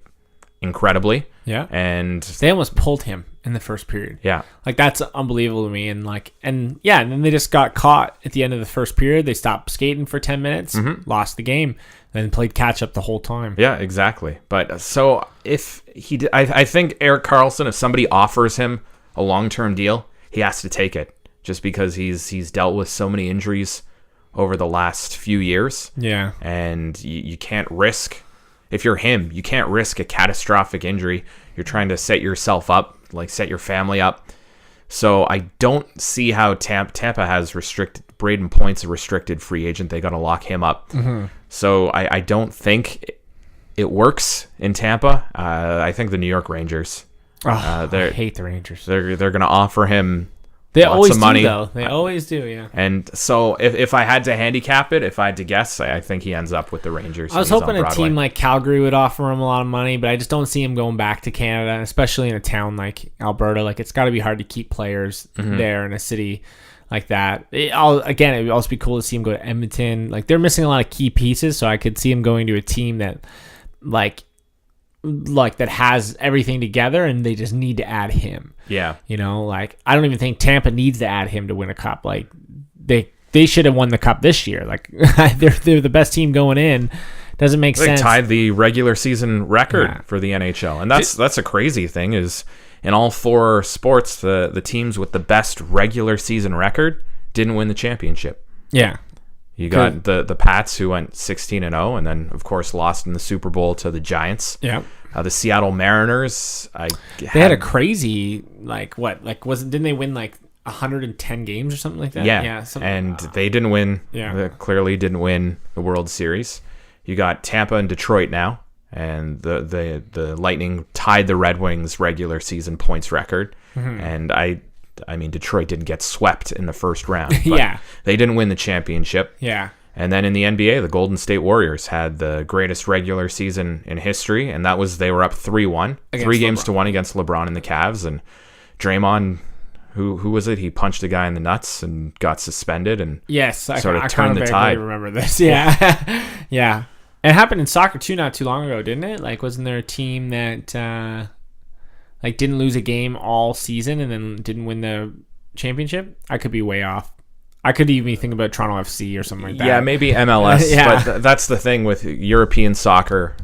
[SPEAKER 2] incredibly.
[SPEAKER 1] Yeah.
[SPEAKER 2] And
[SPEAKER 1] they almost pulled him in the first period.
[SPEAKER 2] Yeah.
[SPEAKER 1] Like, that's unbelievable to me. And then they just got caught at the end of the first period. They stopped skating for 10 minutes, lost the game, then played catch up the whole time.
[SPEAKER 2] Yeah, exactly. But so if I think Erik Karlsson, if somebody offers him a long-term deal, he has to take it, just because he's dealt with so many injuries over the last few years.
[SPEAKER 1] Yeah.
[SPEAKER 2] And you can't risk, if you're him, you can't risk a catastrophic injury. You're trying to set yourself up, like set your family up. So I don't see how Tampa has restricted Braden Point's a restricted free agent. They got to lock him up. So I don't think it works in Tampa. I think the New York Rangers.
[SPEAKER 1] I hate the Rangers.
[SPEAKER 2] They're going to offer him
[SPEAKER 1] They
[SPEAKER 2] lots
[SPEAKER 1] always
[SPEAKER 2] of money.
[SPEAKER 1] do, though. They always do, yeah.
[SPEAKER 2] And so if I had to handicap it, if I had to guess, I think he ends up with the Rangers.
[SPEAKER 1] I was hoping a team like Calgary would offer him a lot of money, but I just don't see him going back to Canada, especially in a town like Alberta. Like, it's got to be hard to keep players there in a city like that. It would also be cool to see him go to Edmonton. Like, they're missing a lot of key pieces, so I could see him going to a team that, like that has everything together, and they just need to add him.
[SPEAKER 2] Yeah.
[SPEAKER 1] I don't even think Tampa needs to add him to win a cup. Like, they should have won the cup this year. Like, they're the best team going in. Doesn't make sense.
[SPEAKER 2] They tied the regular season record for the NHL. And that's a crazy thing, is in all 4 sports, the teams with the best regular season record didn't win the championship.
[SPEAKER 1] Yeah.
[SPEAKER 2] You got the Pats, who went 16-0, and then, of course, lost in the Super Bowl to the Giants.
[SPEAKER 1] Yeah.
[SPEAKER 2] The Seattle Mariners,
[SPEAKER 1] they had a crazy, didn't they win 110 games or something like that?
[SPEAKER 2] Yeah. They didn't win.
[SPEAKER 1] Yeah.
[SPEAKER 2] They clearly didn't win the World Series. You got Tampa and Detroit now, and the Lightning tied the Red Wings regular season points record. And I mean, Detroit didn't get swept in the first round. But they didn't win the championship.
[SPEAKER 1] Yeah.
[SPEAKER 2] And then in the NBA, the Golden State Warriors had the greatest regular season in history, and they were up 3-1, 3-1 against LeBron and the Cavs. And Draymond, who was it? He punched a guy in the nuts and got suspended, and turned the tide.
[SPEAKER 1] I remember this. Yeah. Yeah. It happened in soccer too, not too long ago, didn't it? Like, wasn't there a team that didn't lose a game all season and then didn't win the championship? I could be way off. I could even think about Toronto FC or something like that.
[SPEAKER 2] Yeah, maybe MLS. But that's the thing with European soccer.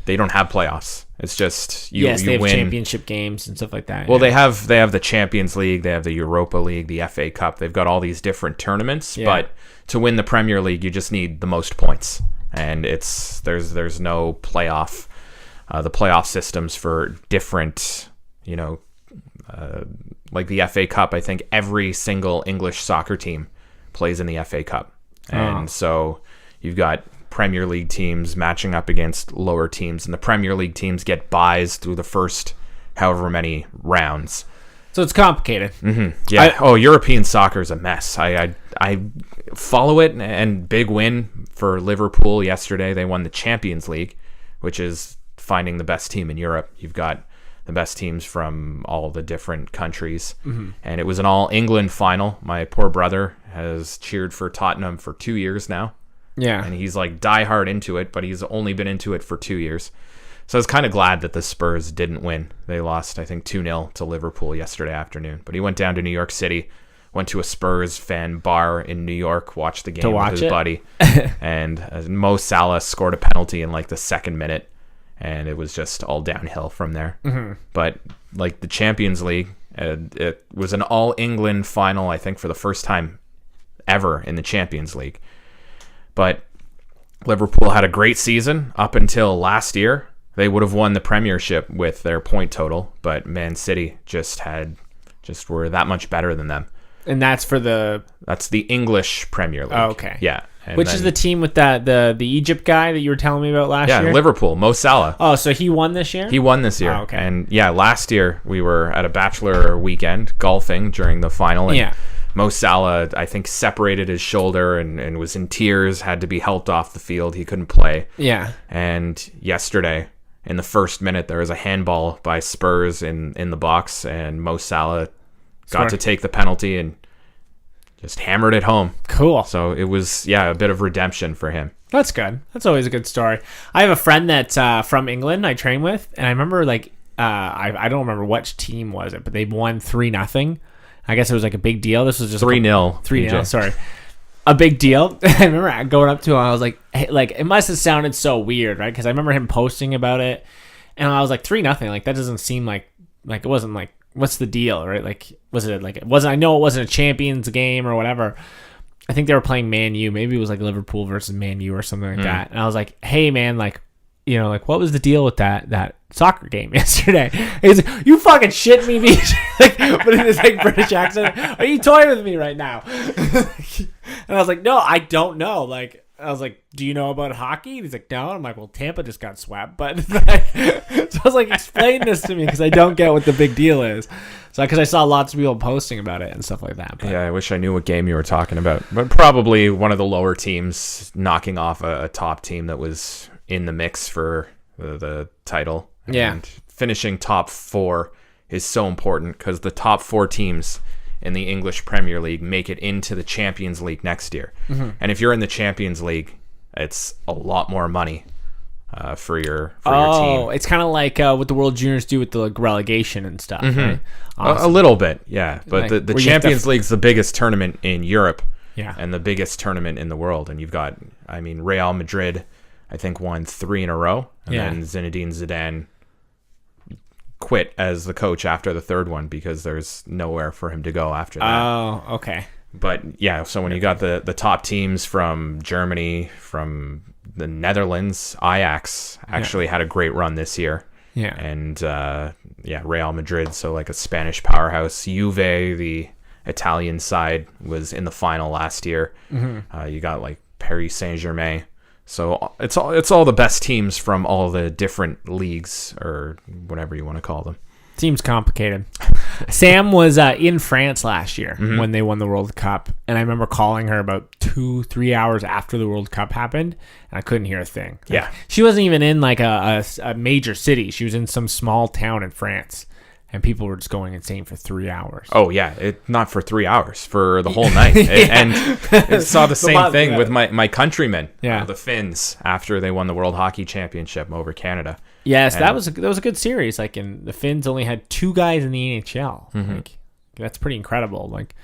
[SPEAKER 2] They don't have playoffs. It's just you
[SPEAKER 1] they have
[SPEAKER 2] win
[SPEAKER 1] championship games and stuff like that.
[SPEAKER 2] Well, they have the Champions League, they have the Europa League, the FA Cup. They've got all these different tournaments. But to win the Premier League, you just need the most points, and there's no playoff. The playoff systems for different, like the FA Cup, I think every single English soccer team plays in the FA Cup. And so you've got Premier League teams matching up against lower teams, and the Premier League teams get byes through the first however many rounds.
[SPEAKER 1] So it's complicated.
[SPEAKER 2] Mm-hmm. Yeah. European soccer is a mess. I follow it, and big win for Liverpool yesterday. They won the Champions League, which is finding the best team in Europe. You've got the best teams from all the different countries. Mm-hmm. And it was an all-England final. My poor brother has cheered for Tottenham for 2 years now.
[SPEAKER 1] Yeah.
[SPEAKER 2] And he's like diehard into it, but he's only been into it for 2 years. So I was kind of glad that the Spurs didn't win. They lost, I think, 2-0 to Liverpool yesterday afternoon. But he went down to New York City, went to a Spurs fan bar in New York, watched the game with his buddy. And Mo Salah scored a penalty in like the second minute. And it was just all downhill from there. Mm-hmm. But like the Champions League, it was an all-England final, I think, for the first time ever in the Champions League. But Liverpool had a great season up until last year. They would have won the Premiership with their point total, but Man City just were that much better than them.
[SPEAKER 1] And that's
[SPEAKER 2] the English Premier League.
[SPEAKER 1] Oh, okay.
[SPEAKER 2] Yeah.
[SPEAKER 1] Which is the team with the Egypt guy that you were telling me about last year?
[SPEAKER 2] Yeah, Liverpool, Mo Salah.
[SPEAKER 1] Oh, so he won this year?
[SPEAKER 2] He won this year.
[SPEAKER 1] Oh, okay.
[SPEAKER 2] And yeah, last year we were at a bachelor weekend golfing during the final. And Mo Salah, I think, separated his shoulder and was in tears, had to be helped off the field. He couldn't play.
[SPEAKER 1] Yeah.
[SPEAKER 2] And yesterday, in the first minute, there was a handball by Spurs in the box, and Mo Salah got to take the penalty and just hammered it home.
[SPEAKER 1] Cool.
[SPEAKER 2] So it was, a bit of redemption for him.
[SPEAKER 1] That's good. That's always a good story. I have a friend that's from England I train with, and I remember I don't remember which team was it, but they won 3-0. I guess it was like a big deal. This was just
[SPEAKER 2] 3-0.
[SPEAKER 1] 3-0, sorry. A big deal. I remember going up to him, I was like, hey, like it must have sounded so weird, right? Because I remember him posting about it, and I was like, 3-0. Like that doesn't seem like it wasn't like, what's the deal, right? Like, I know it wasn't a Champions game or whatever. I think they were playing Man U. Maybe it was like Liverpool versus Man U or something like that. And I was like, hey man, like, you know, like what was the deal with that soccer game yesterday? He's like, you fucking shit me, bitch. Like, but in this like British accent, are you toying with me right now? And I was like, no, I don't know. Like, I was like, do you know about hockey? And he's like, no. I'm like, well, Tampa just got swept. But so I was like, explain this to me because I don't get what the big deal is. So because I saw lots of people posting about it and stuff like that. But.
[SPEAKER 2] Yeah, I wish I knew what game you were talking about. But probably one of the lower teams knocking off a top team that was in the mix for the title.
[SPEAKER 1] Yeah.
[SPEAKER 2] And finishing top 4 is so important because the top 4 teams in the English Premier League make it into the Champions League next year. Mm-hmm. And if you're in the Champions League, it's a lot more money for your team.
[SPEAKER 1] Oh, it's kind of like what the World Juniors do with the relegation and stuff, right?
[SPEAKER 2] Awesome. A little bit, yeah. But
[SPEAKER 1] like,
[SPEAKER 2] the Champions League's the biggest tournament in Europe,
[SPEAKER 1] yeah,
[SPEAKER 2] and the biggest tournament in the world. And you've got, Real Madrid, I think, won 3 in a row. And then Zinedine Zidane quit as the coach after the third one because there's nowhere for him to go after that.
[SPEAKER 1] Oh, okay.
[SPEAKER 2] But yeah, so when you got the top teams from Germany, from the Netherlands, Ajax actually had a great run this year.
[SPEAKER 1] Yeah.
[SPEAKER 2] And Real Madrid, so like a Spanish powerhouse. Juve, the Italian side, was in the final last year. Mm-hmm. You got like Paris Saint-Germain. So it's all the best teams from all the different leagues or whatever you want to call them.
[SPEAKER 1] Seems complicated. Sam was in France last year when they won the World Cup, and I remember calling her about 2-3 hours after the World Cup happened, and I couldn't hear a thing.
[SPEAKER 2] Yeah,
[SPEAKER 1] she wasn't even in like a major city. She was in some small town in France, and people were just going insane for 3 hours.
[SPEAKER 2] Oh yeah, not for 3 hours, for the whole night. And I saw the same thing with my countrymen, the Finns, after they won the World Hockey Championship over Canada.
[SPEAKER 1] Yes, and that was a good series. Like, the Finns only had 2 guys in the NHL. Mm-hmm. Like, that's pretty incredible. Like,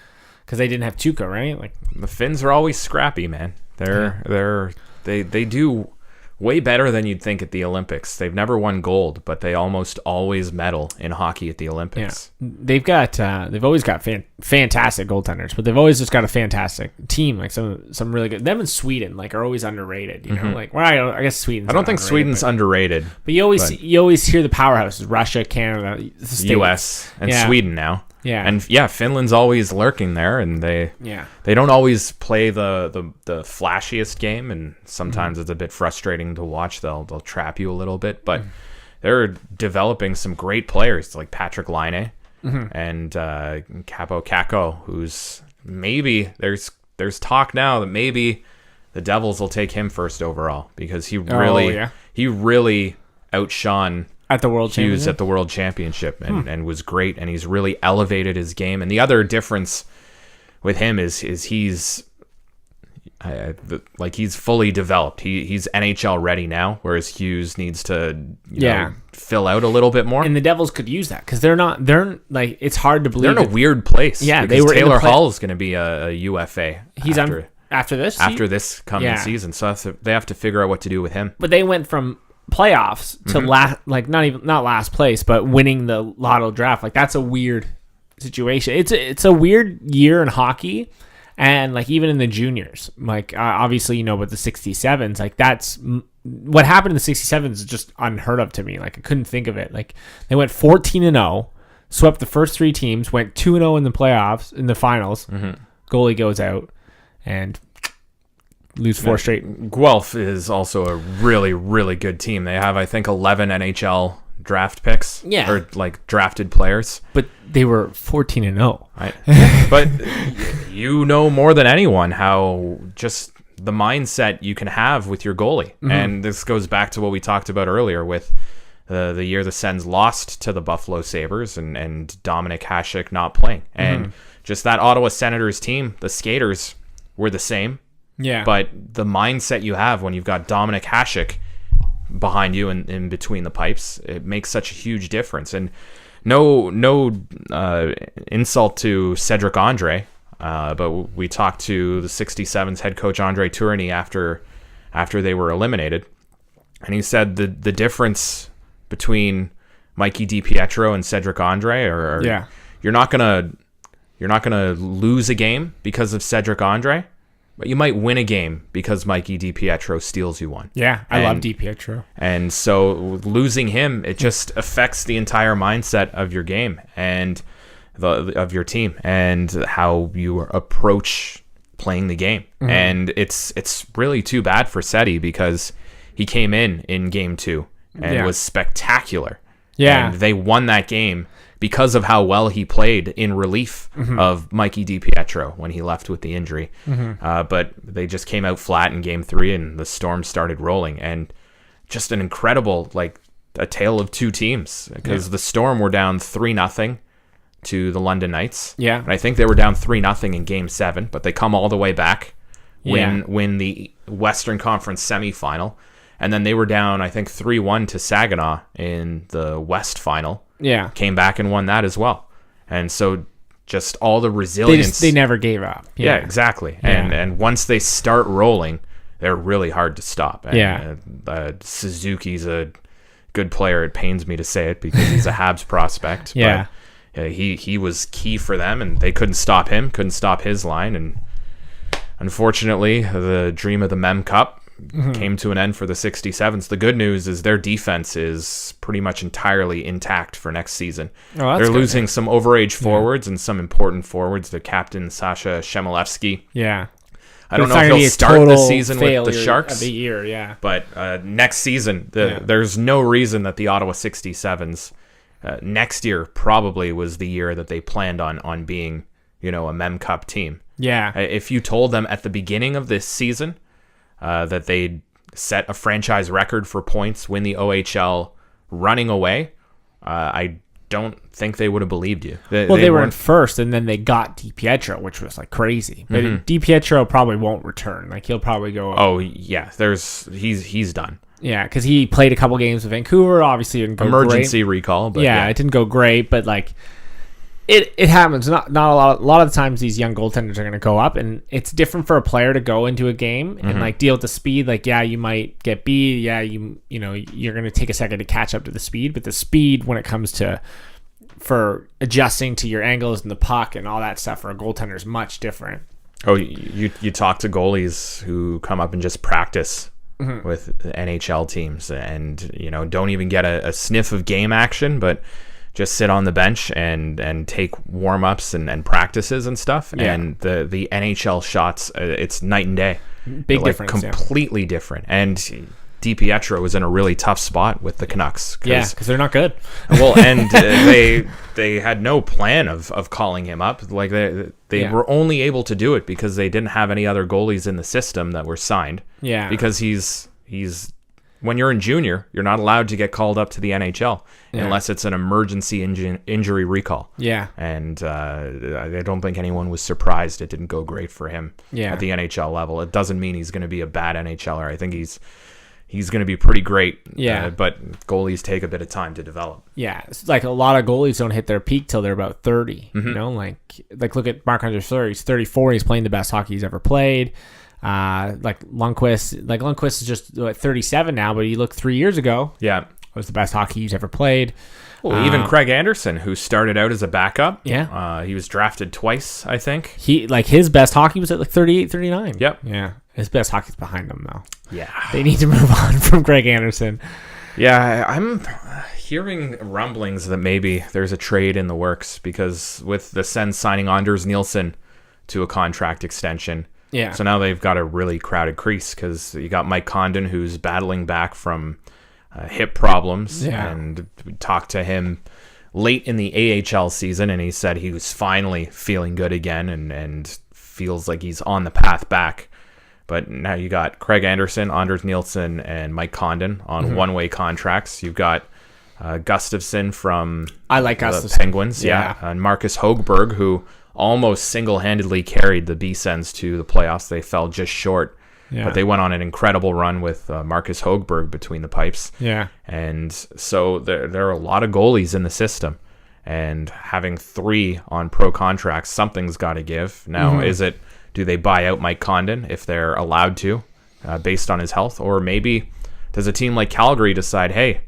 [SPEAKER 1] because they didn't have Tuukka, right? Like,
[SPEAKER 2] the Finns are always scrappy, man. They do way better than you'd think at the Olympics. They've never won gold, but they almost always medal in hockey at the Olympics.
[SPEAKER 1] Yeah. They've always got fantastic goaltenders, but they've always just got a fantastic team. Like some really good. Them in Sweden are always underrated. You know, like I guess Sweden.
[SPEAKER 2] I don't think Sweden's underrated,
[SPEAKER 1] but you always hear the powerhouses: Russia, Canada, the States.
[SPEAKER 2] U.S. and Sweden now.
[SPEAKER 1] Yeah.
[SPEAKER 2] And Finland's always lurking there, and they don't always play the flashiest game, and sometimes it's a bit frustrating to watch. They'll trap you a little bit, but they're developing some great players like Patrick Laine and Capo Kakko, who's maybe there's talk now that maybe the Devils will take him first overall because he really outshone
[SPEAKER 1] at the World
[SPEAKER 2] Hughes
[SPEAKER 1] Championship.
[SPEAKER 2] at the World Championship and was great, and he's really elevated his game. And the other difference with him is he's he's fully developed. He's NHL ready now, whereas Hughes needs to fill out a little bit more.
[SPEAKER 1] And the Devils could use that because they're like, it's hard to believe
[SPEAKER 2] they're in a weird place.
[SPEAKER 1] Yeah,
[SPEAKER 2] because Taylor Hall is going to be a UFA.
[SPEAKER 1] He's after this
[SPEAKER 2] coming season, so they have to figure out what to do with him.
[SPEAKER 1] But they went from playoffs to not last place, but winning the Lotto draft. Like, that's a weird situation. It's a weird year in hockey, and like even in the juniors, like obviously with the 67s, like that's what happened in the 67s is just unheard of to me. Like, I couldn't think of it. Like, they went 14-0, swept the first 3 teams, went 2-0 in the playoffs, in the finals. Goalie goes out and lose 4 straight.
[SPEAKER 2] Guelph is also a really, really good team. They have, I think, 11 NHL draft picks.
[SPEAKER 1] Yeah.
[SPEAKER 2] Or, like, drafted players.
[SPEAKER 1] But they were 14-0.
[SPEAKER 2] Right. But you know more than anyone how just the mindset you can have with your goalie. And this goes back to what we talked about earlier with the year the Sens lost to the Buffalo Sabres and Dominic Hasek not playing. And just that Ottawa Senators team, the skaters were the same.
[SPEAKER 1] Yeah.
[SPEAKER 2] But the mindset you have when you've got Dominic Hasek behind you and in between the pipes, it makes such a huge difference. And no insult to Cedric Andre, but we talked to the 67's head coach Andre Tourigny after they were eliminated, and he said the difference between Mikey DiPietro and Cedric Andre you're not gonna lose a game because of Cedric Andre, but you might win a game because Mikey DiPietro steals you one.
[SPEAKER 1] Yeah, I love DiPietro.
[SPEAKER 2] And so losing him, it just affects the entire mindset of your game and of your team and how you approach playing the game. And it's really too bad for Seti because he came in game 2 and was spectacular. Yeah. And they won that game because of how well he played in relief of Mikey DiPietro when he left with the injury. But they just came out flat in game 3 and the Storm started rolling. And just an incredible, a tale of 2 teams because the Storm were down 3-0 to the London Knights. Yeah. And I think they were down 3-0 in game 7, but they come all the way back, win the Western Conference semifinal. And then they were down, I think, 3-1 to Saginaw in the West final. Yeah. Came back and won that as well. And so just all the resilience.
[SPEAKER 1] They never gave up.
[SPEAKER 2] Yeah, exactly. Yeah. And once they start rolling, they're really hard to stop. And, Suzuki's a good player. It pains me to say it because he's a Habs prospect.
[SPEAKER 1] Yeah.
[SPEAKER 2] But he was key for them, and they couldn't stop him, couldn't stop his line. And unfortunately, the dream of the Mem Cup came to an end for the 67s. The good news is their defense is pretty much entirely intact for next season. They're losing some overage forwards and some important forwards. Their captain, Sasha Shemilevsky.
[SPEAKER 1] Yeah.
[SPEAKER 2] I don't know if he'll start the season with the Sharks.
[SPEAKER 1] Of the year, yeah.
[SPEAKER 2] But next season, there's no reason that the Ottawa 67s next year probably was the year that they planned on being, a Mem Cup team.
[SPEAKER 1] Yeah.
[SPEAKER 2] If you told them at the beginning of this season that they'd set a franchise record for points, win the OHL running away, I don't think they would have believed you.
[SPEAKER 1] They were in first, and then they got DiPietro, which was grezy. But DiPietro probably won't return. He'll probably go.
[SPEAKER 2] Oh yeah, he's done.
[SPEAKER 1] Yeah, because he played a couple games with Vancouver. Obviously, didn't go
[SPEAKER 2] emergency
[SPEAKER 1] great.
[SPEAKER 2] Recall. But
[SPEAKER 1] it didn't go great, but It happens. Not a lot of the times these young goaltenders are going to go up, and it's different for a player to go into a game and deal with the speed. You might get beat. Yeah, you're going to take a second to catch up to the speed, but the speed when it comes for adjusting to your angles and the puck and all that stuff for a goaltender is much different.
[SPEAKER 2] Oh, you talk to goalies who come up and just practice with NHL teams and don't even get a sniff of game action, but just sit on the bench and take warm-ups and practices and stuff. Yeah. And the NHL shots, it's night and day.
[SPEAKER 1] Big difference.
[SPEAKER 2] Completely different. And DiPietro was in a really tough spot with the Canucks.
[SPEAKER 1] Because they're not good.
[SPEAKER 2] Well, and they had no plan of calling him up. Like they were only able to do it because they didn't have any other goalies in the system that were signed. Yeah. Because he's when you're in junior, you're not allowed to get called up to the NHL unless it's an emergency injury recall. Yeah. And I don't think anyone was surprised it didn't go great for him at the NHL level. It doesn't mean he's going to be a bad NHLer. I think he's going to be pretty great. Yeah. But goalies take a bit of time to develop. Yeah.
[SPEAKER 1] It's like a lot of goalies don't hit their peak till they're about 30. Mm-hmm. You know, like look at Marc-Andre Fleury. He's 34. He's playing the best hockey he's ever played. Like Lundqvist is just 37 now, but he looked 3 years ago. Yeah. Was the best hockey he's ever played.
[SPEAKER 2] Well, even Craig Anderson, who started out as a backup. Yeah. He was drafted twice, I think.
[SPEAKER 1] His best hockey was at like 38, 39.
[SPEAKER 2] Yep.
[SPEAKER 1] Yeah. His best hockey's behind him, though. Yeah. They need to move on from Craig Anderson.
[SPEAKER 2] Yeah, I'm hearing rumblings that maybe there's a trade in the works because with the Sens signing Anders Nielsen to a contract extension. Yeah. So now they've got a really crowded crease because you got Mike Condon, who's battling back from hip problems. Yeah. And we talked to him late in the AHL season, and he said he was finally feeling good again and feels like he's on the path back. But now you got Craig Anderson, Anders Nielsen, and Mike Condon on one-way contracts. You've got Gustafsson from the Penguins. Yeah. And Marcus Högberg, who almost single-handedly carried the B-Sens to the playoffs. They fell just short. Yeah. But they went on an incredible run with Marcus Högberg between the pipes. Yeah. And so there are a lot of goalies in the system. And having 3 on pro contracts, something's got to give. Now, do they buy out Mike Condon if they're allowed to, based on his health? Or maybe does a team like Calgary decide, hey,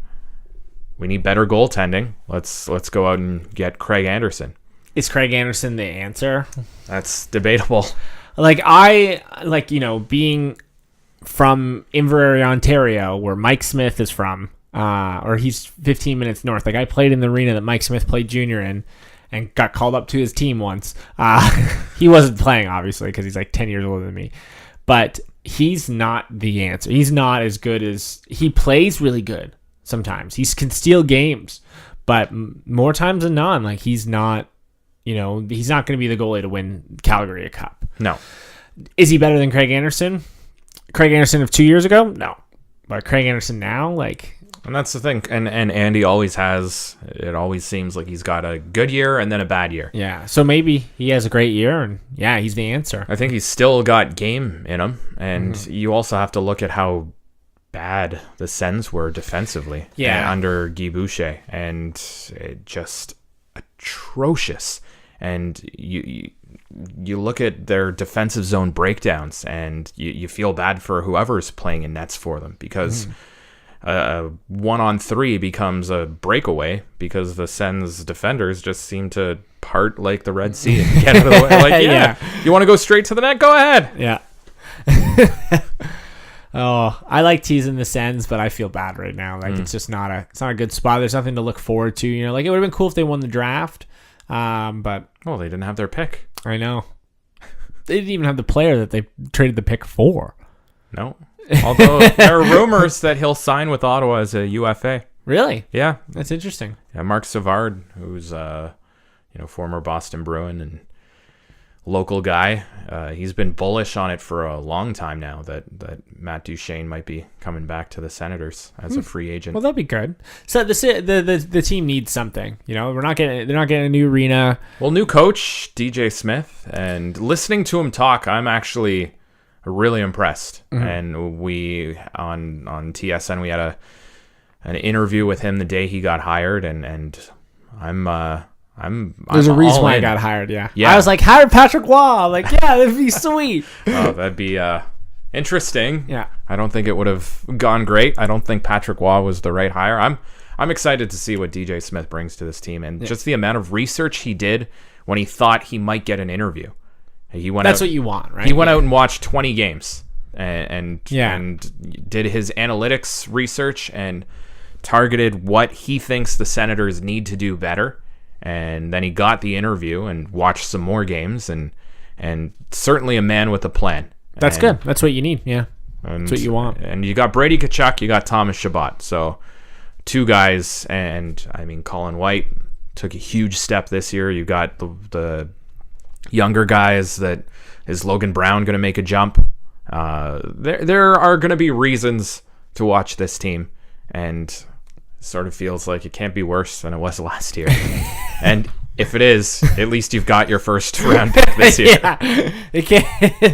[SPEAKER 2] we need better goaltending. Let's go out and get Craig Anderson.
[SPEAKER 1] Is Craig Anderson the answer?
[SPEAKER 2] That's debatable.
[SPEAKER 1] Being from Inverary, Ontario, where Mike Smith is from, or he's 15 minutes north. Like I played in the arena that Mike Smith played junior in. And got called up to his team once. He wasn't playing, obviously, because he's like 10 years older than me. But he's not the answer. He's not as good as... He plays really good sometimes. He can steal games. But more times than not, like he's not... he's not going to be the goalie to win Calgary a cup.
[SPEAKER 2] No.
[SPEAKER 1] Is he better than Craig Anderson? Craig Anderson of 2 years ago? No. But Craig Anderson now, like...
[SPEAKER 2] And that's the thing. And Andy always has, it always seems like he's got a good year and then a bad year.
[SPEAKER 1] Yeah. So maybe he has a great year and he's the answer.
[SPEAKER 2] I think he's still got game in him. And you also have to look at how bad the Sens were defensively under Guy Boucher. And it just atrocious. And you look at their defensive zone breakdowns and you feel bad for whoever's playing in nets for them because... 1-on-3 becomes a breakaway because the Sens defenders just seem to part like the Red Sea and get out of the way. Like, you want to go straight to the net? Go ahead.
[SPEAKER 1] Yeah. Oh, I like teasing the Sens, but I feel bad right now. Like it's just not a good spot. There's nothing to look forward to. Like it would have been cool if they won the draft, but
[SPEAKER 2] they didn't have their pick.
[SPEAKER 1] I know. They didn't even have the player that they traded the pick for.
[SPEAKER 2] No. Although there are rumors that he'll sign with Ottawa as a UFA.
[SPEAKER 1] Really?
[SPEAKER 2] Yeah.
[SPEAKER 1] That's interesting.
[SPEAKER 2] Yeah, Mark Savard, who's former Boston Bruin and local guy, he's been bullish on it for a long time now that Matt Duchene might be coming back to the Senators as a free agent.
[SPEAKER 1] Well, that'd be good. So the team needs something. They're not getting a new arena.
[SPEAKER 2] Well, new coach DJ Smith, and listening to him talk, I'm actually really impressed. And we on TSN we had an interview with him the day he got hired, and I'm
[SPEAKER 1] there's a reason why I got hired. Yeah. I was like, hire Patrick Waugh. Like, that'd be sweet.
[SPEAKER 2] Oh, that'd be interesting. Yeah. I don't think it would have gone great. I don't think Patrick Waugh was the right hire. I'm excited to see what DJ Smith brings to this team, and just the amount of research he did when he thought he might get an interview.
[SPEAKER 1] That's what you want, right?
[SPEAKER 2] He went out and watched 20 games and did his analytics research and targeted what he thinks the Senators need to do better. And then he got the interview and watched some more games, and certainly a man with a plan.
[SPEAKER 1] That's good. That's what you need. Yeah, that's what you want.
[SPEAKER 2] And you got Brady Tkachuk, you got Thomas Chabot. So 2 guys, and I mean Colin White took a huge step this year. You got the younger guys. That is Logan Brown going to make a jump? There are going to be reasons to watch this team, and it sort of feels like it can't be worse than it was last year. And if it is, at least you've got your first round pick this year.
[SPEAKER 1] It can't.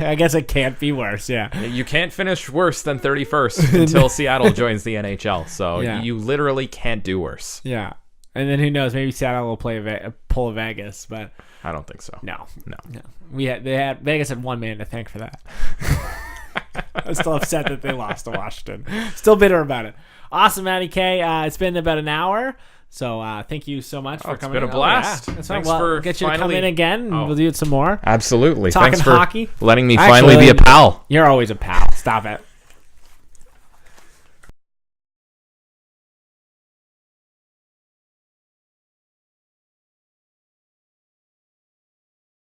[SPEAKER 1] I guess it can't be worse. Yeah,
[SPEAKER 2] you can't finish worse than 31st until Seattle joins the NHL. So you literally can't do worse.
[SPEAKER 1] Yeah, and then who knows? Maybe Seattle will pull a Vegas, but
[SPEAKER 2] I don't think so.
[SPEAKER 1] No. Vegas had one man to thank for that. I'm still upset that they lost to Washington. Still bitter about it. Awesome, Matty K. It's been about an hour. So thank you so much for coming.
[SPEAKER 2] It's been a blast.
[SPEAKER 1] That's fine. We'll get you to come in again. And we'll do it some more.
[SPEAKER 2] Absolutely.
[SPEAKER 1] Talking
[SPEAKER 2] Thanks for
[SPEAKER 1] hockey.
[SPEAKER 2] letting me finally be a pal.
[SPEAKER 1] You're always a pal. Stop it.